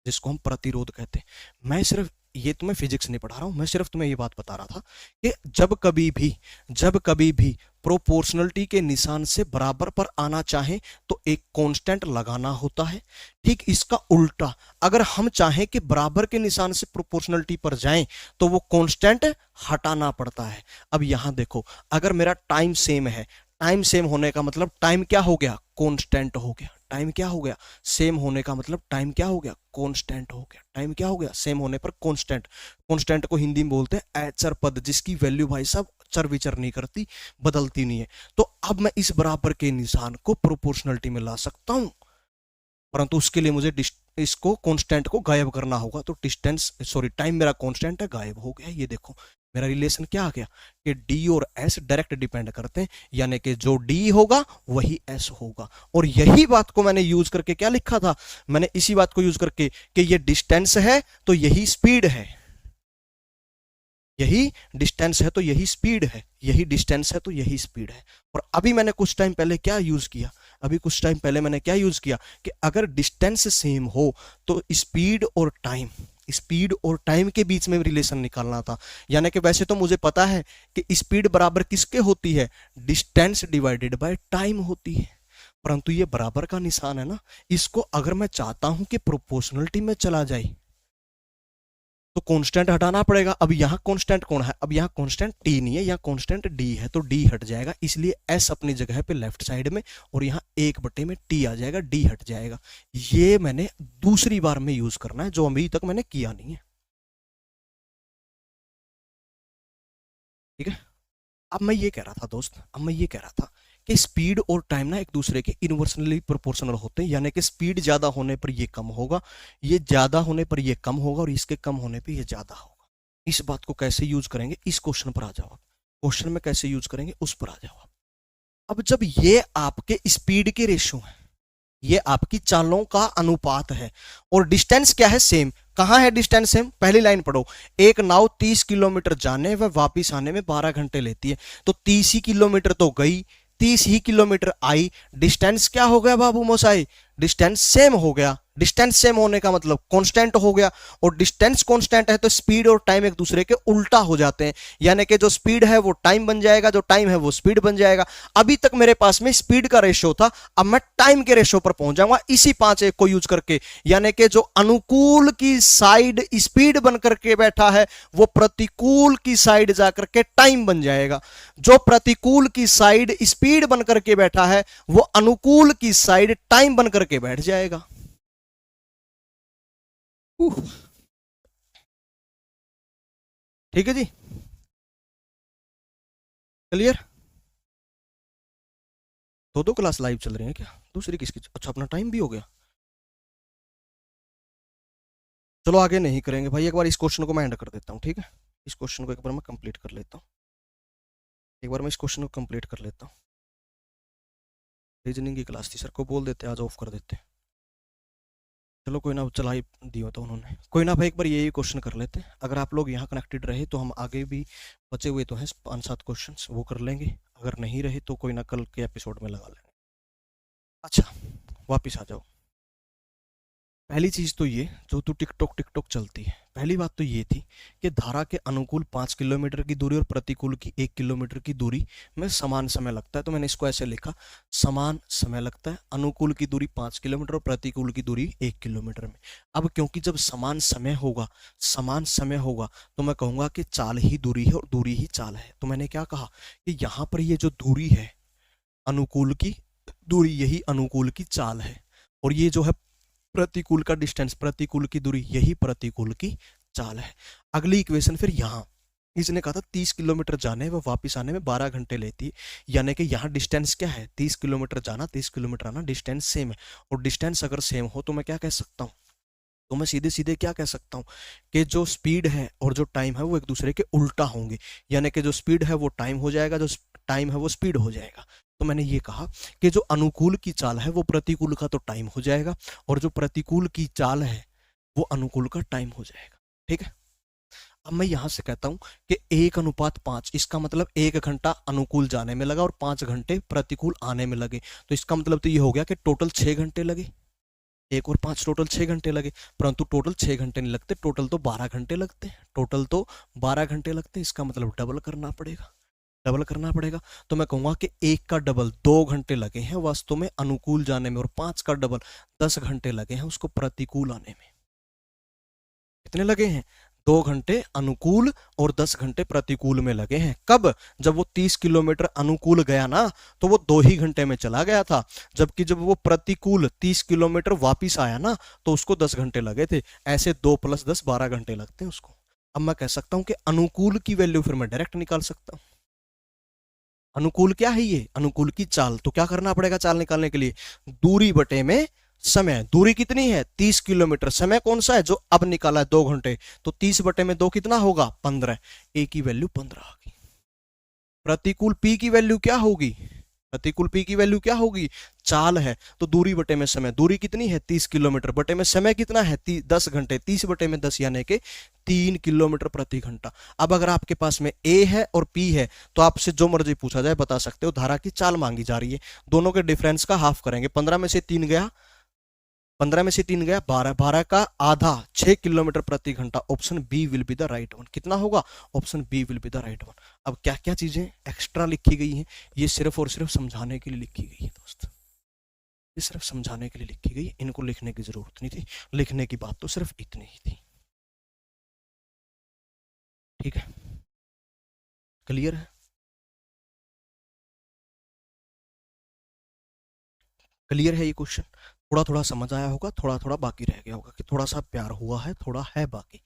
जिसको हम प्रतिरोध कहते हैं। मैं सिर्फ ये तुम्हें फिजिक्स नहीं पढ़ा रहा हूं, मैं सिर्फ तुम्हें ये बात बता रहा था कि जब कभी भी प्रोपोर्शनलिटी के निशान से बराबर पर आना चाहे तो एक कांस्टेंट लगाना होता है। ठीक इसका उल्टा, अगर हम चाहें कि बराबर के निशान से प्रोपोर्शनलिटी पर जाएं तो वो कांस्टेंट हटाना पड़ता है। अब यहां देखो, अगर मेरा टाइम सेम है, टाइम सेम होने का मतलब टाइम क्या हो गया? कांस्टेंट हो गया। टाइम क्या हो गया? सेम होने का मतलब टाइम क्या हो गया? कांस्टेंट हो गया। टाइम क्या हो गया? सेम होने पर कांस्टेंट। कांस्टेंट को हिंदी में बोलते हैं अचर पद, जिसकी वैल्यू भाई साहब चर विचर नहीं करती, बदलती नहीं है। तो अब मैं इस बराबर के निशान को प्रोपोर्शनलिटी में ला सकता हूं, परंतु उसके लिए मुझे इसको कांस्टेंट को गायब करना होगा। तो टाइम मेरा कांस्टेंट है, गायब हो गया। ये देखो मेरा रिलेशन क्या आ गया कि डी और एस डायरेक्ट डिपेंड करते हैं, यानी कि जो डी होगा वही एस होगा। और यही बात को मैंने यूज करके क्या लिखा था? मैंने इसी बात को यूज करके कि ये डिस्टेंस है तो यही स्पीड है, यही डिस्टेंस है तो यही स्पीड है, यही डिस्टेंस है तो यही स्पीड है। और अभी मैंने कुछ टाइम पहले क्या यूज किया? अभी कुछ टाइम पहले मैंने क्या यूज किया कि अगर डिस्टेंस सेम हो तो स्पीड और टाइम के बीच में रिलेशन निकालना था। यानी कि वैसे तो मुझे पता है कि स्पीड बराबर किसके होती है? डिस्टेंस डिवाइडेड बाय टाइम होती है, परंतु ये बराबर का निशान है ना, इसको अगर मैं चाहता हूं कि प्रोपोर्शनलिटी में चला जाए तो कांस्टेंट हटाना पड़ेगा। अब यहाँ कांस्टेंट कौन है, अब यहाँ कांस्टेंट टी नहीं है, यहाँ कांस्टेंट डी है, तो डी हट जाएगा, इसलिए एस अपनी जगह पे लेफ्ट साइड में और यहाँ 1/में टी आ जाएगा, डी हट जाएगा। ये मैंने दूसरी बार में यूज करना है, जो अभी तक मैंने किया नहीं है। ठीक है, अब मैं ये कह रहा था दोस्त, अब मैं ये कह रहा था कि स्पीड और टाइम ना एक दूसरे के इनवर्सली प्रोपोर्शनल होते हैं, यानी कि स्पीड ज्यादा होने पर ये कम होगा, ये ज्यादा होने पर ये कम होगा, और इसके कम होने पर ये ज्यादा होगा। इस बात को कैसे यूज करेंगे, इस क्वेश्चन पर आ जाओ। क्वेश्चन में कैसे यूज करेंगे उस पर आ जाओ। अब जब ये आपके स्पीड के रेशियो है, ये आपकी चालों का अनुपात है, और डिस्टेंस क्या है, सेम। कहां है डिस्टेंस सेम, पहली लाइन पढ़ो, एक नाव 30 किलोमीटर जाने व वापिस आने में 12 घंटे लेती है, तो 30 ही किलोमीटर तो गई, 30 ही किलोमीटर आई, डिस्टेंस क्या हो गया बाबू मोसाई, डिस्टेंस सेम हो गया। डिस्टेंस सेम होने का मतलब कांस्टेंट हो गया, और डिस्टेंस कांस्टेंट है तो स्पीड और टाइम एक दूसरे के उल्टा हो जाते हैं, यानी कि जो स्पीड है वो टाइम बन जाएगा, जो टाइम है वो स्पीड बन जाएगा। अभी तक मेरे पास में स्पीड का रेशियो था, अब मैं टाइम के रेशियो पर पहुंच जाऊंगा इसी 5 को यूज करके, यानी कि जो अनुकूल की साइड स्पीड बन करके बैठा है वो प्रतिकूल की साइड जाकर के टाइम बन जाएगा, जो प्रतिकूल की साइड स्पीड बन करके बैठा है वो अनुकूल की साइड टाइम बन करके बैठ जाएगा। ठीक है जी, क्लियर। दो क्लास लाइव चल रही है क्या, दूसरी किसकी, अच्छा अपना टाइम भी हो गया। चलो आगे नहीं करेंगे भाई, एक बार इस क्वेश्चन को मैं एंड कर देता हूँ। ठीक है, इस क्वेश्चन को एक बार मैं कंप्लीट कर लेता हूँ, एक बार मैं इस क्वेश्चन को कंप्लीट कर लेता हूँ। रीजनिंग की क्लास थी, सर को बोल देते आज ऑफ कर देते। चलो कोई ना, चला ही दिया तो उन्होंने, कोई ना भाई, एक बार यही क्वेश्चन कर लेते हैं। अगर आप लोग यहाँ कनेक्टेड रहे तो हम आगे भी बचे हुए तो हैं 5-7 क्वेश्चन, वो कर लेंगे, अगर नहीं रहे तो कोई ना कल के एपिसोड में लगा लेंगे। अच्छा वापिस आ जाओ। पहली चीज तो ये, जो तू टिकटॉक चलती है, पहली बात तो ये थी कि धारा के अनुकूल 5 किलोमीटर की दूरी और प्रतिकूल की 1 किलोमीटर की दूरी में समान समय लगता है, तो मैंने इसको ऐसे लिखा, समान समय लगता है, अनुकूल की दूरी 5 किलोमीटर और प्रतिकूल की दूरी 1 किलोमीटर में। अब क्योंकि जब समान समय होगा, समान समय होगा, तो मैं कहूंगा कि चाल ही दूरी है और दूरी ही चाल है। तो मैंने क्या कहा कि यहाँ पर ये जो दूरी है अनुकूल की दूरी, यही अनुकूल की चाल है, और ये जो है प्रतिकूल का डिस्टेंस, प्रतिकूल की दूरी, यही प्रतिकूल की चाल है। अगली इक्वेशन फिर यहां इसने कहा था 30 किलोमीटर जाने व वापस आने में 12 घंटे लेती है, यानी कि यहाँ डिस्टेंस क्या है, 30 किलोमीटर जाना 30 किलोमीटर आना, डिस्टेंस सेम है, और डिस्टेंस अगर सेम हो तो मैं क्या कह सकता हूँ, तो मैं सीधे सीधे क्या कह सकता हूँ कि जो स्पीड है और जो टाइम है वो एक दूसरे के उल्टा होंगे, यानी कि जो स्पीड है वो टाइम हो जाएगा, जो टाइम है वो स्पीड हो जाएगा। तो मैंने ये कहा कि जो अनुकूल की चाल है वो प्रतिकूल का तो टाइम हो जाएगा, और जो प्रतिकूल की चाल है वो अनुकूल का टाइम हो जाएगा। ठीक है, अब मैं यहां से कहता हूं कि 1:5, इसका मतलब 1 घंटा अनुकूल जाने में लगा और 5 घंटे प्रतिकूल आने में लगे, तो इसका मतलब तो ये हो गया कि टोटल 6 घंटे लगे, 1 और 5 टोटल 6 घंटे लगे, परंतु टोटल 6 घंटे नहीं लगते, टोटल तो 12 घंटे लगते हैं, टोटल तो 12 घंटे लगते हैं, इसका मतलब डबल करना पड़ेगा, डबल करना पड़ेगा। तो मैं कहूंगा कि 1 का डबल 2 घंटे लगे हैं वास्तव में अनुकूल जाने में, और 5 का डबल 10 घंटे लगे हैं उसको प्रतिकूल आने में। कितने लगे हैं, 2 घंटे अनुकूल और 10 घंटे प्रतिकूल में लगे हैं। कब, जब वो 30 किलोमीटर अनुकूल गया ना तो वो 2 ही घंटे में चला गया था, जबकि जब वो प्रतिकूल 30 किलोमीटर वापिस आया ना तो उसको 10 घंटे लगे थे। ऐसे 2 + 10 12 घंटे लगते हैं उसको। अब मैं कह सकता हूं कि अनुकूल की वैल्यू फिर मैं डायरेक्ट निकाल सकता हूं। अनुकूल क्या है, ये अनुकूल की चाल, तो क्या करना पड़ेगा चाल निकालने के लिए, दूरी बटे में समय। दूरी कितनी है 30 किलोमीटर, समय कौन सा है जो अब निकाला है 2 घंटे, तो 30 बटे में 2 कितना होगा 15, ए की वैल्यू 15 आ गई। प्रतिकूल पी की वैल्यू क्या होगी, प्रतिकूल पी की वैल्यू क्या होगी, चाल है, तो दूरी बटे में समय, दूरी कितनी है 30 किलोमीटर, बटे में समय कितना है 10 घंटे, 30 बटे में 10 यानी कि 3 किलोमीटर प्रति घंटा। अब अगर आपके पास में ए है और पी है तो आपसे जो मर्जी पूछा जाए बता सकते हो, धारा की चाल मांगी जा रही है, दोनों के डिफरेंस का हाफ करेंगे, 15 में से 3 गया, 15 में से 3 गया 12, 12 का आधा 6 किलोमीटर प्रति घंटा, option B will be the right one. कितना होगा, option B will be the right one. अब क्या क्या चीजें एक्स्ट्रा लिखी गई हैं, ये सिर्फ और सिर्फ समझाने के लिए लिखी गई है दोस्त। ये सिर्फ समझाने के लिए लिखी गई, इनको लिखने की जरूरत नहीं थी, लिखने की बात तो सिर्फ इतनी ही थी। ठीक है, क्लियर है? क्लियर है ये क्वेश्चन? थोड़ा थोड़ा समझ आया होगा, थोड़ा थोड़ा बाकी रह गया होगा कि थोड़ा सा प्यार हुआ है, थोड़ा है बाकी।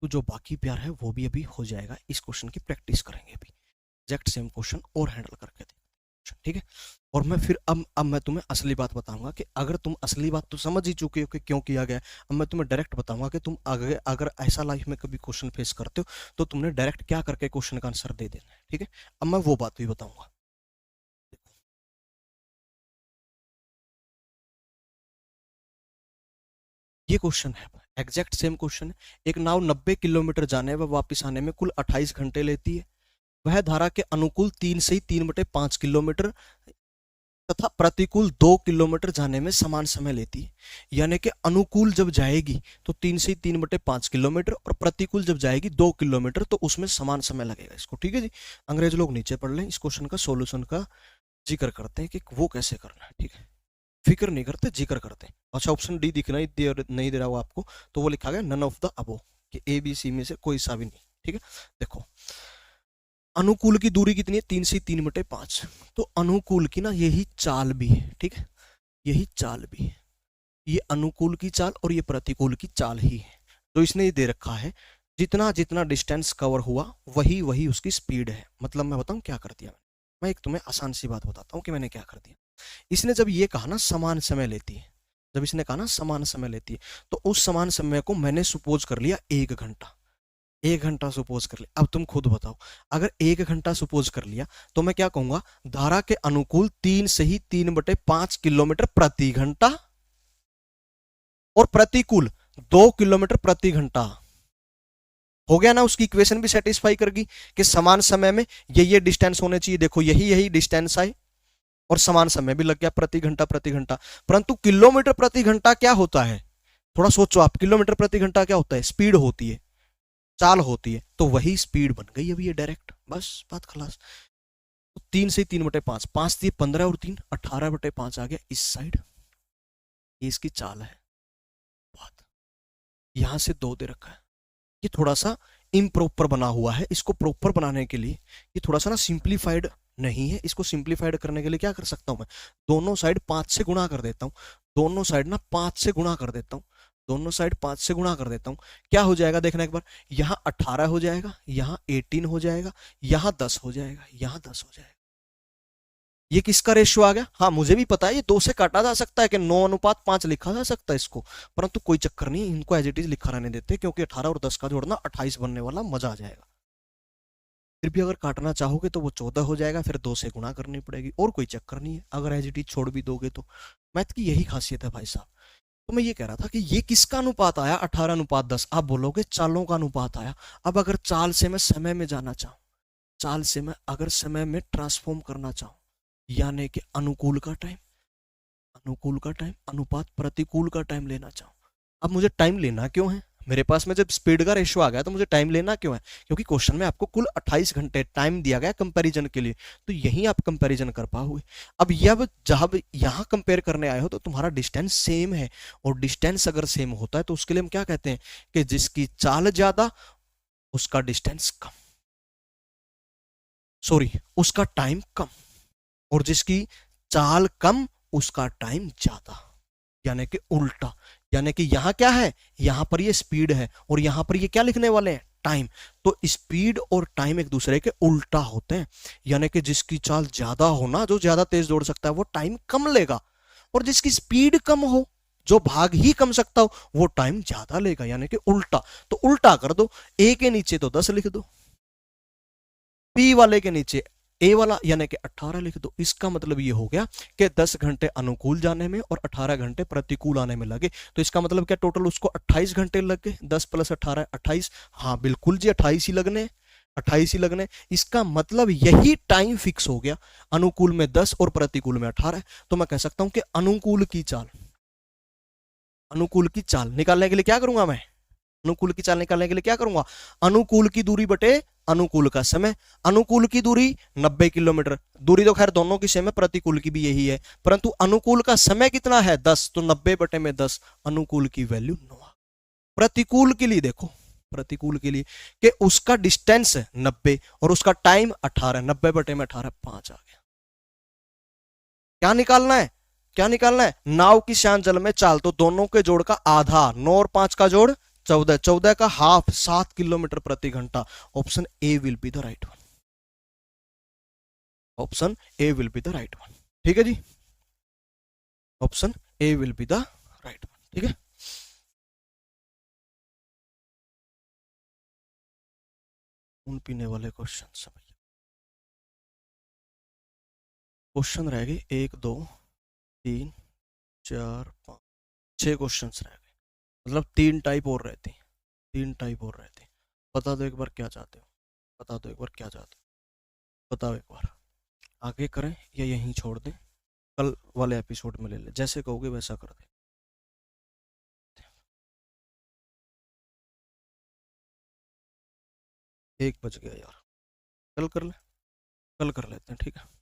तो जो बाकी प्यार है वो भी अभी हो जाएगा, इस क्वेश्चन की प्रैक्टिस करेंगे अभी, एग्जैक्ट सेम क्वेश्चन और हैंडल करके देखेंगे। ठीक है, और मैं फिर अब मैं तुम्हें असली बात बताऊंगा कि अगर तुम असली बात तो समझ ही चुके हो कि क्यों किया गया, अब मैं तुम्हें डायरेक्ट बताऊंगा कि तुम अगर ऐसा लाइफ में कभी क्वेश्चन फेस करते हो तो तुमने डायरेक्ट क्या करके क्वेश्चन का आंसर दे देना है। ठीक है, अब मैं वो बात भी बताऊंगा। ये क्वेश्चन है, एग्जैक्ट सेम क्वेश्चन है। एक नाव 90 किलोमीटर जाने व वापस आने में कुल 28 घंटे लेती है। वह धारा के अनुकूल 3 से 3/5 किलोमीटर तथा प्रतिकूल 2 किलोमीटर जाने में समान समय लेती है। यानी कि अनुकूल जब जाएगी तो 3 से 3/5 किलोमीटर और प्रतिकूल जब जाएगी 2 किलोमीटर, तो उसमें समान समय लगेगा इसको। ठीक है जी, अंग्रेज लोग नीचे पढ़ लें, इस क्वेश्चन का सोल्यूशन का जिक्र करते हैं कि वो कैसे करना है। ठीक है, फिक्र नहीं करते, जिक्र करते हैं। अच्छा, ऑप्शन डी दिखना नहीं दे रहा हो आपको, तो वो लिखा गया नन ऑफ द अबो, कि ए बी सी में से कोई सा भी नहीं। ठीक है, देखो अनुकूल की दूरी कितनी है, 3 से 3/5, तो अनुकूल की ना यही चाल भी है। ठीक है, यही चाल भी है, ये अनुकूल की चाल और ये प्रतिकूल की चाल ही है। तो इसने ये दे रखा है जितना जितना डिस्टेंस कवर हुआ वही वही उसकी स्पीड है। मतलब मैं बताऊं क्या कर दिया, मैं एक तुम्हें आसान सी बात बताता हूँ कि मैंने क्या कर दिया। इसने जब ये कहा ना समान समय लेती है, जब इसने कहा ना समान समय लेती है, तो उस समान समय को मैंने सुपोज कर लिया 1 घंटा। 1 घंटा सुपोज कर लिया। अब तुम खुद बताओ, अगर 1 घंटा सुपोज कर लिया तो मैं क्या कहूंगा, धारा के अनुकूल 3 से ही 3/5 किलोमीटर प्रति घंटा और प्रतिकूल 2 किलोमीटर प्रति घंटा। हो गया ना, उसकी इक्वेशन भी सेटिस्फाई करगी कि समान समय में ये डिस्टेंस होने चाहिए। देखो यही यही डिस्टेंस आए और समान समय भी लग गया, प्रति घंटा प्रति घंटा। परंतु किलोमीटर प्रति घंटा क्या होता है, थोड़ा सोचो आप, किलोमीटर प्रति घंटा क्या होता है, स्पीड होती है, चाल होती है। तो वही स्पीड बन गई अभी ये डायरेक्ट, बस बात खलास। तो 3 से 3/5, 5 दिए 15 और 3 18/5 आ गया इस साइड, ये इसकी चाल है। बात यहां से 2 दे रखा है, ये थोड़ा सा इम्प्रॉपर बना हुआ है। इसको प्रॉपर बनाने के लिए ये थोड़ा सा ना सिंप्लीफाइड नहीं है, इसको सिंप्लीफाइड करने के लिए क्या कर सकता हूं मैं, दोनों साइड 5 से गुणा कर देता हूं, दोनों साइड ना 5 से गुणा कर देता हूं, दोनों साइड 5 से गुणा कर देता हूं। क्या हो जाएगा देखना एक बार, यहां 18 हो जाएगा, यहां 18 हो जाएगा, यहां 10 हो जाएगा, यहां 10 हो जाएगा। ये किसका रेशियो आ गया, हाँ मुझे भी पता है ये 2 से काटा जा सकता है कि 9:5 लिखा जा सकता है इसको, परंतु कोई चक्कर नहीं, इनको एज इट इज लिखा रहने देते, क्योंकि 18 और 10 का जोड़ना 28 बनने वाला, मजा आ जाएगा। फिर भी अगर काटना चाहोगे तो वो 14 हो जाएगा, फिर 2 से गुणा करनी पड़ेगी, और कोई चक्कर नहीं है अगर एज इट इज छोड़ भी दोगे तो। मैथ की यही खासियत है भाई साहब। तो मैं ये कह रहा था कि ये किसका अनुपात आया, 18:10। आप बोलोगे चालों का अनुपात आया। अब अगर चाल से मैं समय में जाना चाहूं, चाल से मैं अगर समय में ट्रांसफॉर्म करना चाहूं, यानी कि अनुकूल का टाइम, अनुकूल का टाइम अनुपात प्रतिकूल का टाइम लेना चाहूं। अब मुझे टाइम लेना क्यों है, मेरे पास में जब स्पीड का रेशियो आ गया तो मुझे टाइम लेना क्यों है, क्योंकि क्वेश्चन में आपको कुल 28 घंटे टाइम दिया गया कंपैरिजन के लिए, तो यही आप कंपैरिजन कर पाओगे। अब जब यहां कंपेयर करने आए हो तो तुम्हारा डिस्टेंस सेम है, और डिस्टेंस अगर सेम होता है तो उसके लिए हम क्या कहते हैं कि जिसकी चाल ज्यादा उसका डिस्टेंस कम, सॉरी उसका टाइम कम, और जिसकी चाल कम उसका टाइम ज्यादा, यानी कि उल्टा। यानी कि यहां क्या है, यहां पर ये स्पीड है और यहां पर ये क्या लिखने वाले हैं, टाइम। तो स्पीड और टाइम एक दूसरे के उल्टा होते हैं, यानी कि जिसकी चाल ज्यादा हो ना, जो ज्यादा तेज दौड़ सकता है वो टाइम कम लेगा, और जिसकी स्पीड कम हो, जो भाग ही कम सकता हो, वो टाइम ज्यादा लेगा, यानी कि उल्टा। तो उल्टा कर दो, ए के नीचे तो 10 लिख दो, पी वाले के नीचे ए वाला यानी कि 18 लिख दो। इसका मतलब ये हो गया कि 10 घंटे अनुकूल जाने में और 18 घंटे प्रतिकूल आने में लगे। तो इसका मतलब क्या, टोटल उसको 28 घंटे लग गए, 10 + 18 28। हाँ बिल्कुल जी, 28 ही लगने, 28 ही लगने। इसका मतलब यही टाइम फिक्स हो गया, अनुकूल में 10 और प्रतिकूल में 18। तो मैं कह सकता हूं कि अनुकूल की चाल, अनुकूल की चाल निकालने के लिए क्या करूंगा मैं, अनुकूल की चाल निकालने के लिए क्या करूंगा, अनुकूल की दूरी बटे अनुकूल का समय। अनुकूल की दूरी 90 किलोमीटर, दूरी तो खैर दोनों की सेम है, प्रतिकूल की भी यही है, परंतु अनुकूल का समय कितना है 10, तो 90 बटे में 10, अनुकूल की वैल्यू 9। प्रतिकूल के लिए देखो, प्रतिकूल के लिए कि उसका डिस्टेंस है 90 और उसका टाइम 18, 90 बटे में 18 5 आ गया। क्या निकालना है, क्या निकालना है, नाव की शांत जल में चाल, तो दोनों के जोड़ का आधा, 9 और 5 का जोड़ 14, 14 का हाफ 7 किलोमीटर प्रति घंटा। Option A will be the right one, option A will be the right one. ठीक है जी, option A will be the right one. ठीक है, खून पीने वाले क्वेश्चन समझ, क्वेश्चन रह गए 1 2 3 4 5 6 क्वेश्चन रह गए, मतलब 3 टाइप और रहते हैं, 3 टाइप और रहते हैं। बता दो एक बार क्या चाहते हो, बता दो एक बार क्या चाहते हो, बताओ एक बार, आगे करें या यहीं छोड़ दें, कल वाले एपिसोड में ले ले, जैसे कहोगे वैसा कर दे। 1 बज गया यार, कल कर ले, कल कर लेते हैं, ठीक है।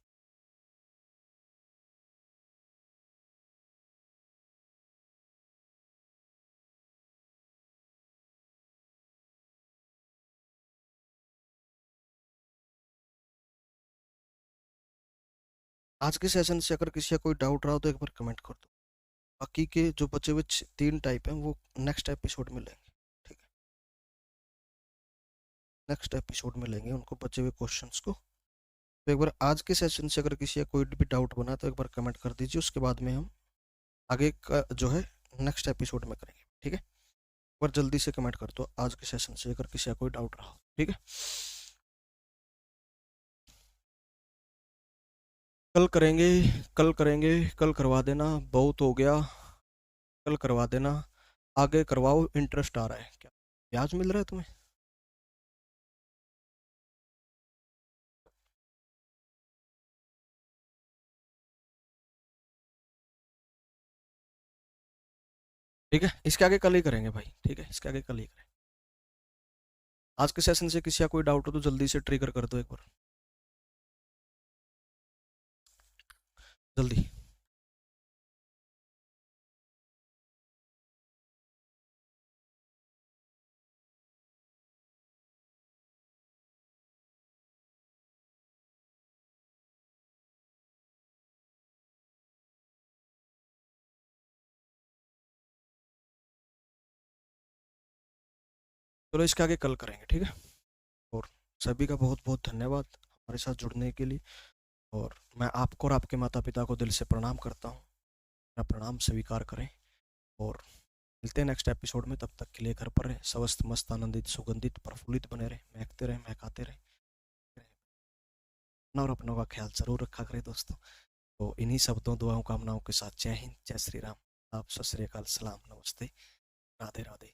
आज के सेशन से अगर किसी का कोई डाउट रहा हो तो एक बार कमेंट कर दो, बाकी के जो बचे हुए 3 टाइप हैं वो नेक्स्ट एपिसोड में लेंगे, ठीक है, नेक्स्ट एपिसोड में लेंगे उनको बचे हुए क्वेश्चंस को। तो एक बार आज के सेशन से अगर किसी का कोई भी डाउट बना तो एक बार कमेंट कर दीजिए, उसके बाद में हम आगे का जो है नेक्स्ट एपिसोड में करेंगे, ठीक है। एक बार जल्दी से कमेंट कर दो आज के सेशन से अगर किसी का कोई डाउट रहा हो, ठीक है। कल करेंगे, कल करेंगे, कल करवा देना, बहुत हो गया, कल करवा देना, आगे करवाओ, इंटरेस्ट आ रहा है क्या, ब्याज मिल रहा है तुम्हें? ठीक है, इसके आगे कल ही करेंगे भाई, ठीक है, इसके आगे कल ही करेंगे। आज के सेशन से किसी का कोई डाउट हो तो जल्दी से ट्रिगर कर दो एक बार, जल्दी। चलो इसके आगे कल करेंगे, ठीक है। और सभी का बहुत बहुत धन्यवाद हमारे साथ जुड़ने के लिए, और मैं आपको और आपके माता पिता को दिल से प्रणाम करता हूँ, मेरा प्रणाम स्वीकार करें, और मिलते हैं नेक्स्ट एपिसोड में। तब तक के लिए घर पर रहे, स्वस्थ मस्त आनंदित सुगंधित प्रफुल्लित बने रहे, महकते रहे महकाते रहे, और अपनों का ख्याल जरूर रखा करें दोस्तों। तो इन्हीं शब्दों दुआओं कामनाओं के साथ जय हिंद, जय श्री राम, आप सत श्री अकाल, सलाम, नमस्ते, राधे राधे।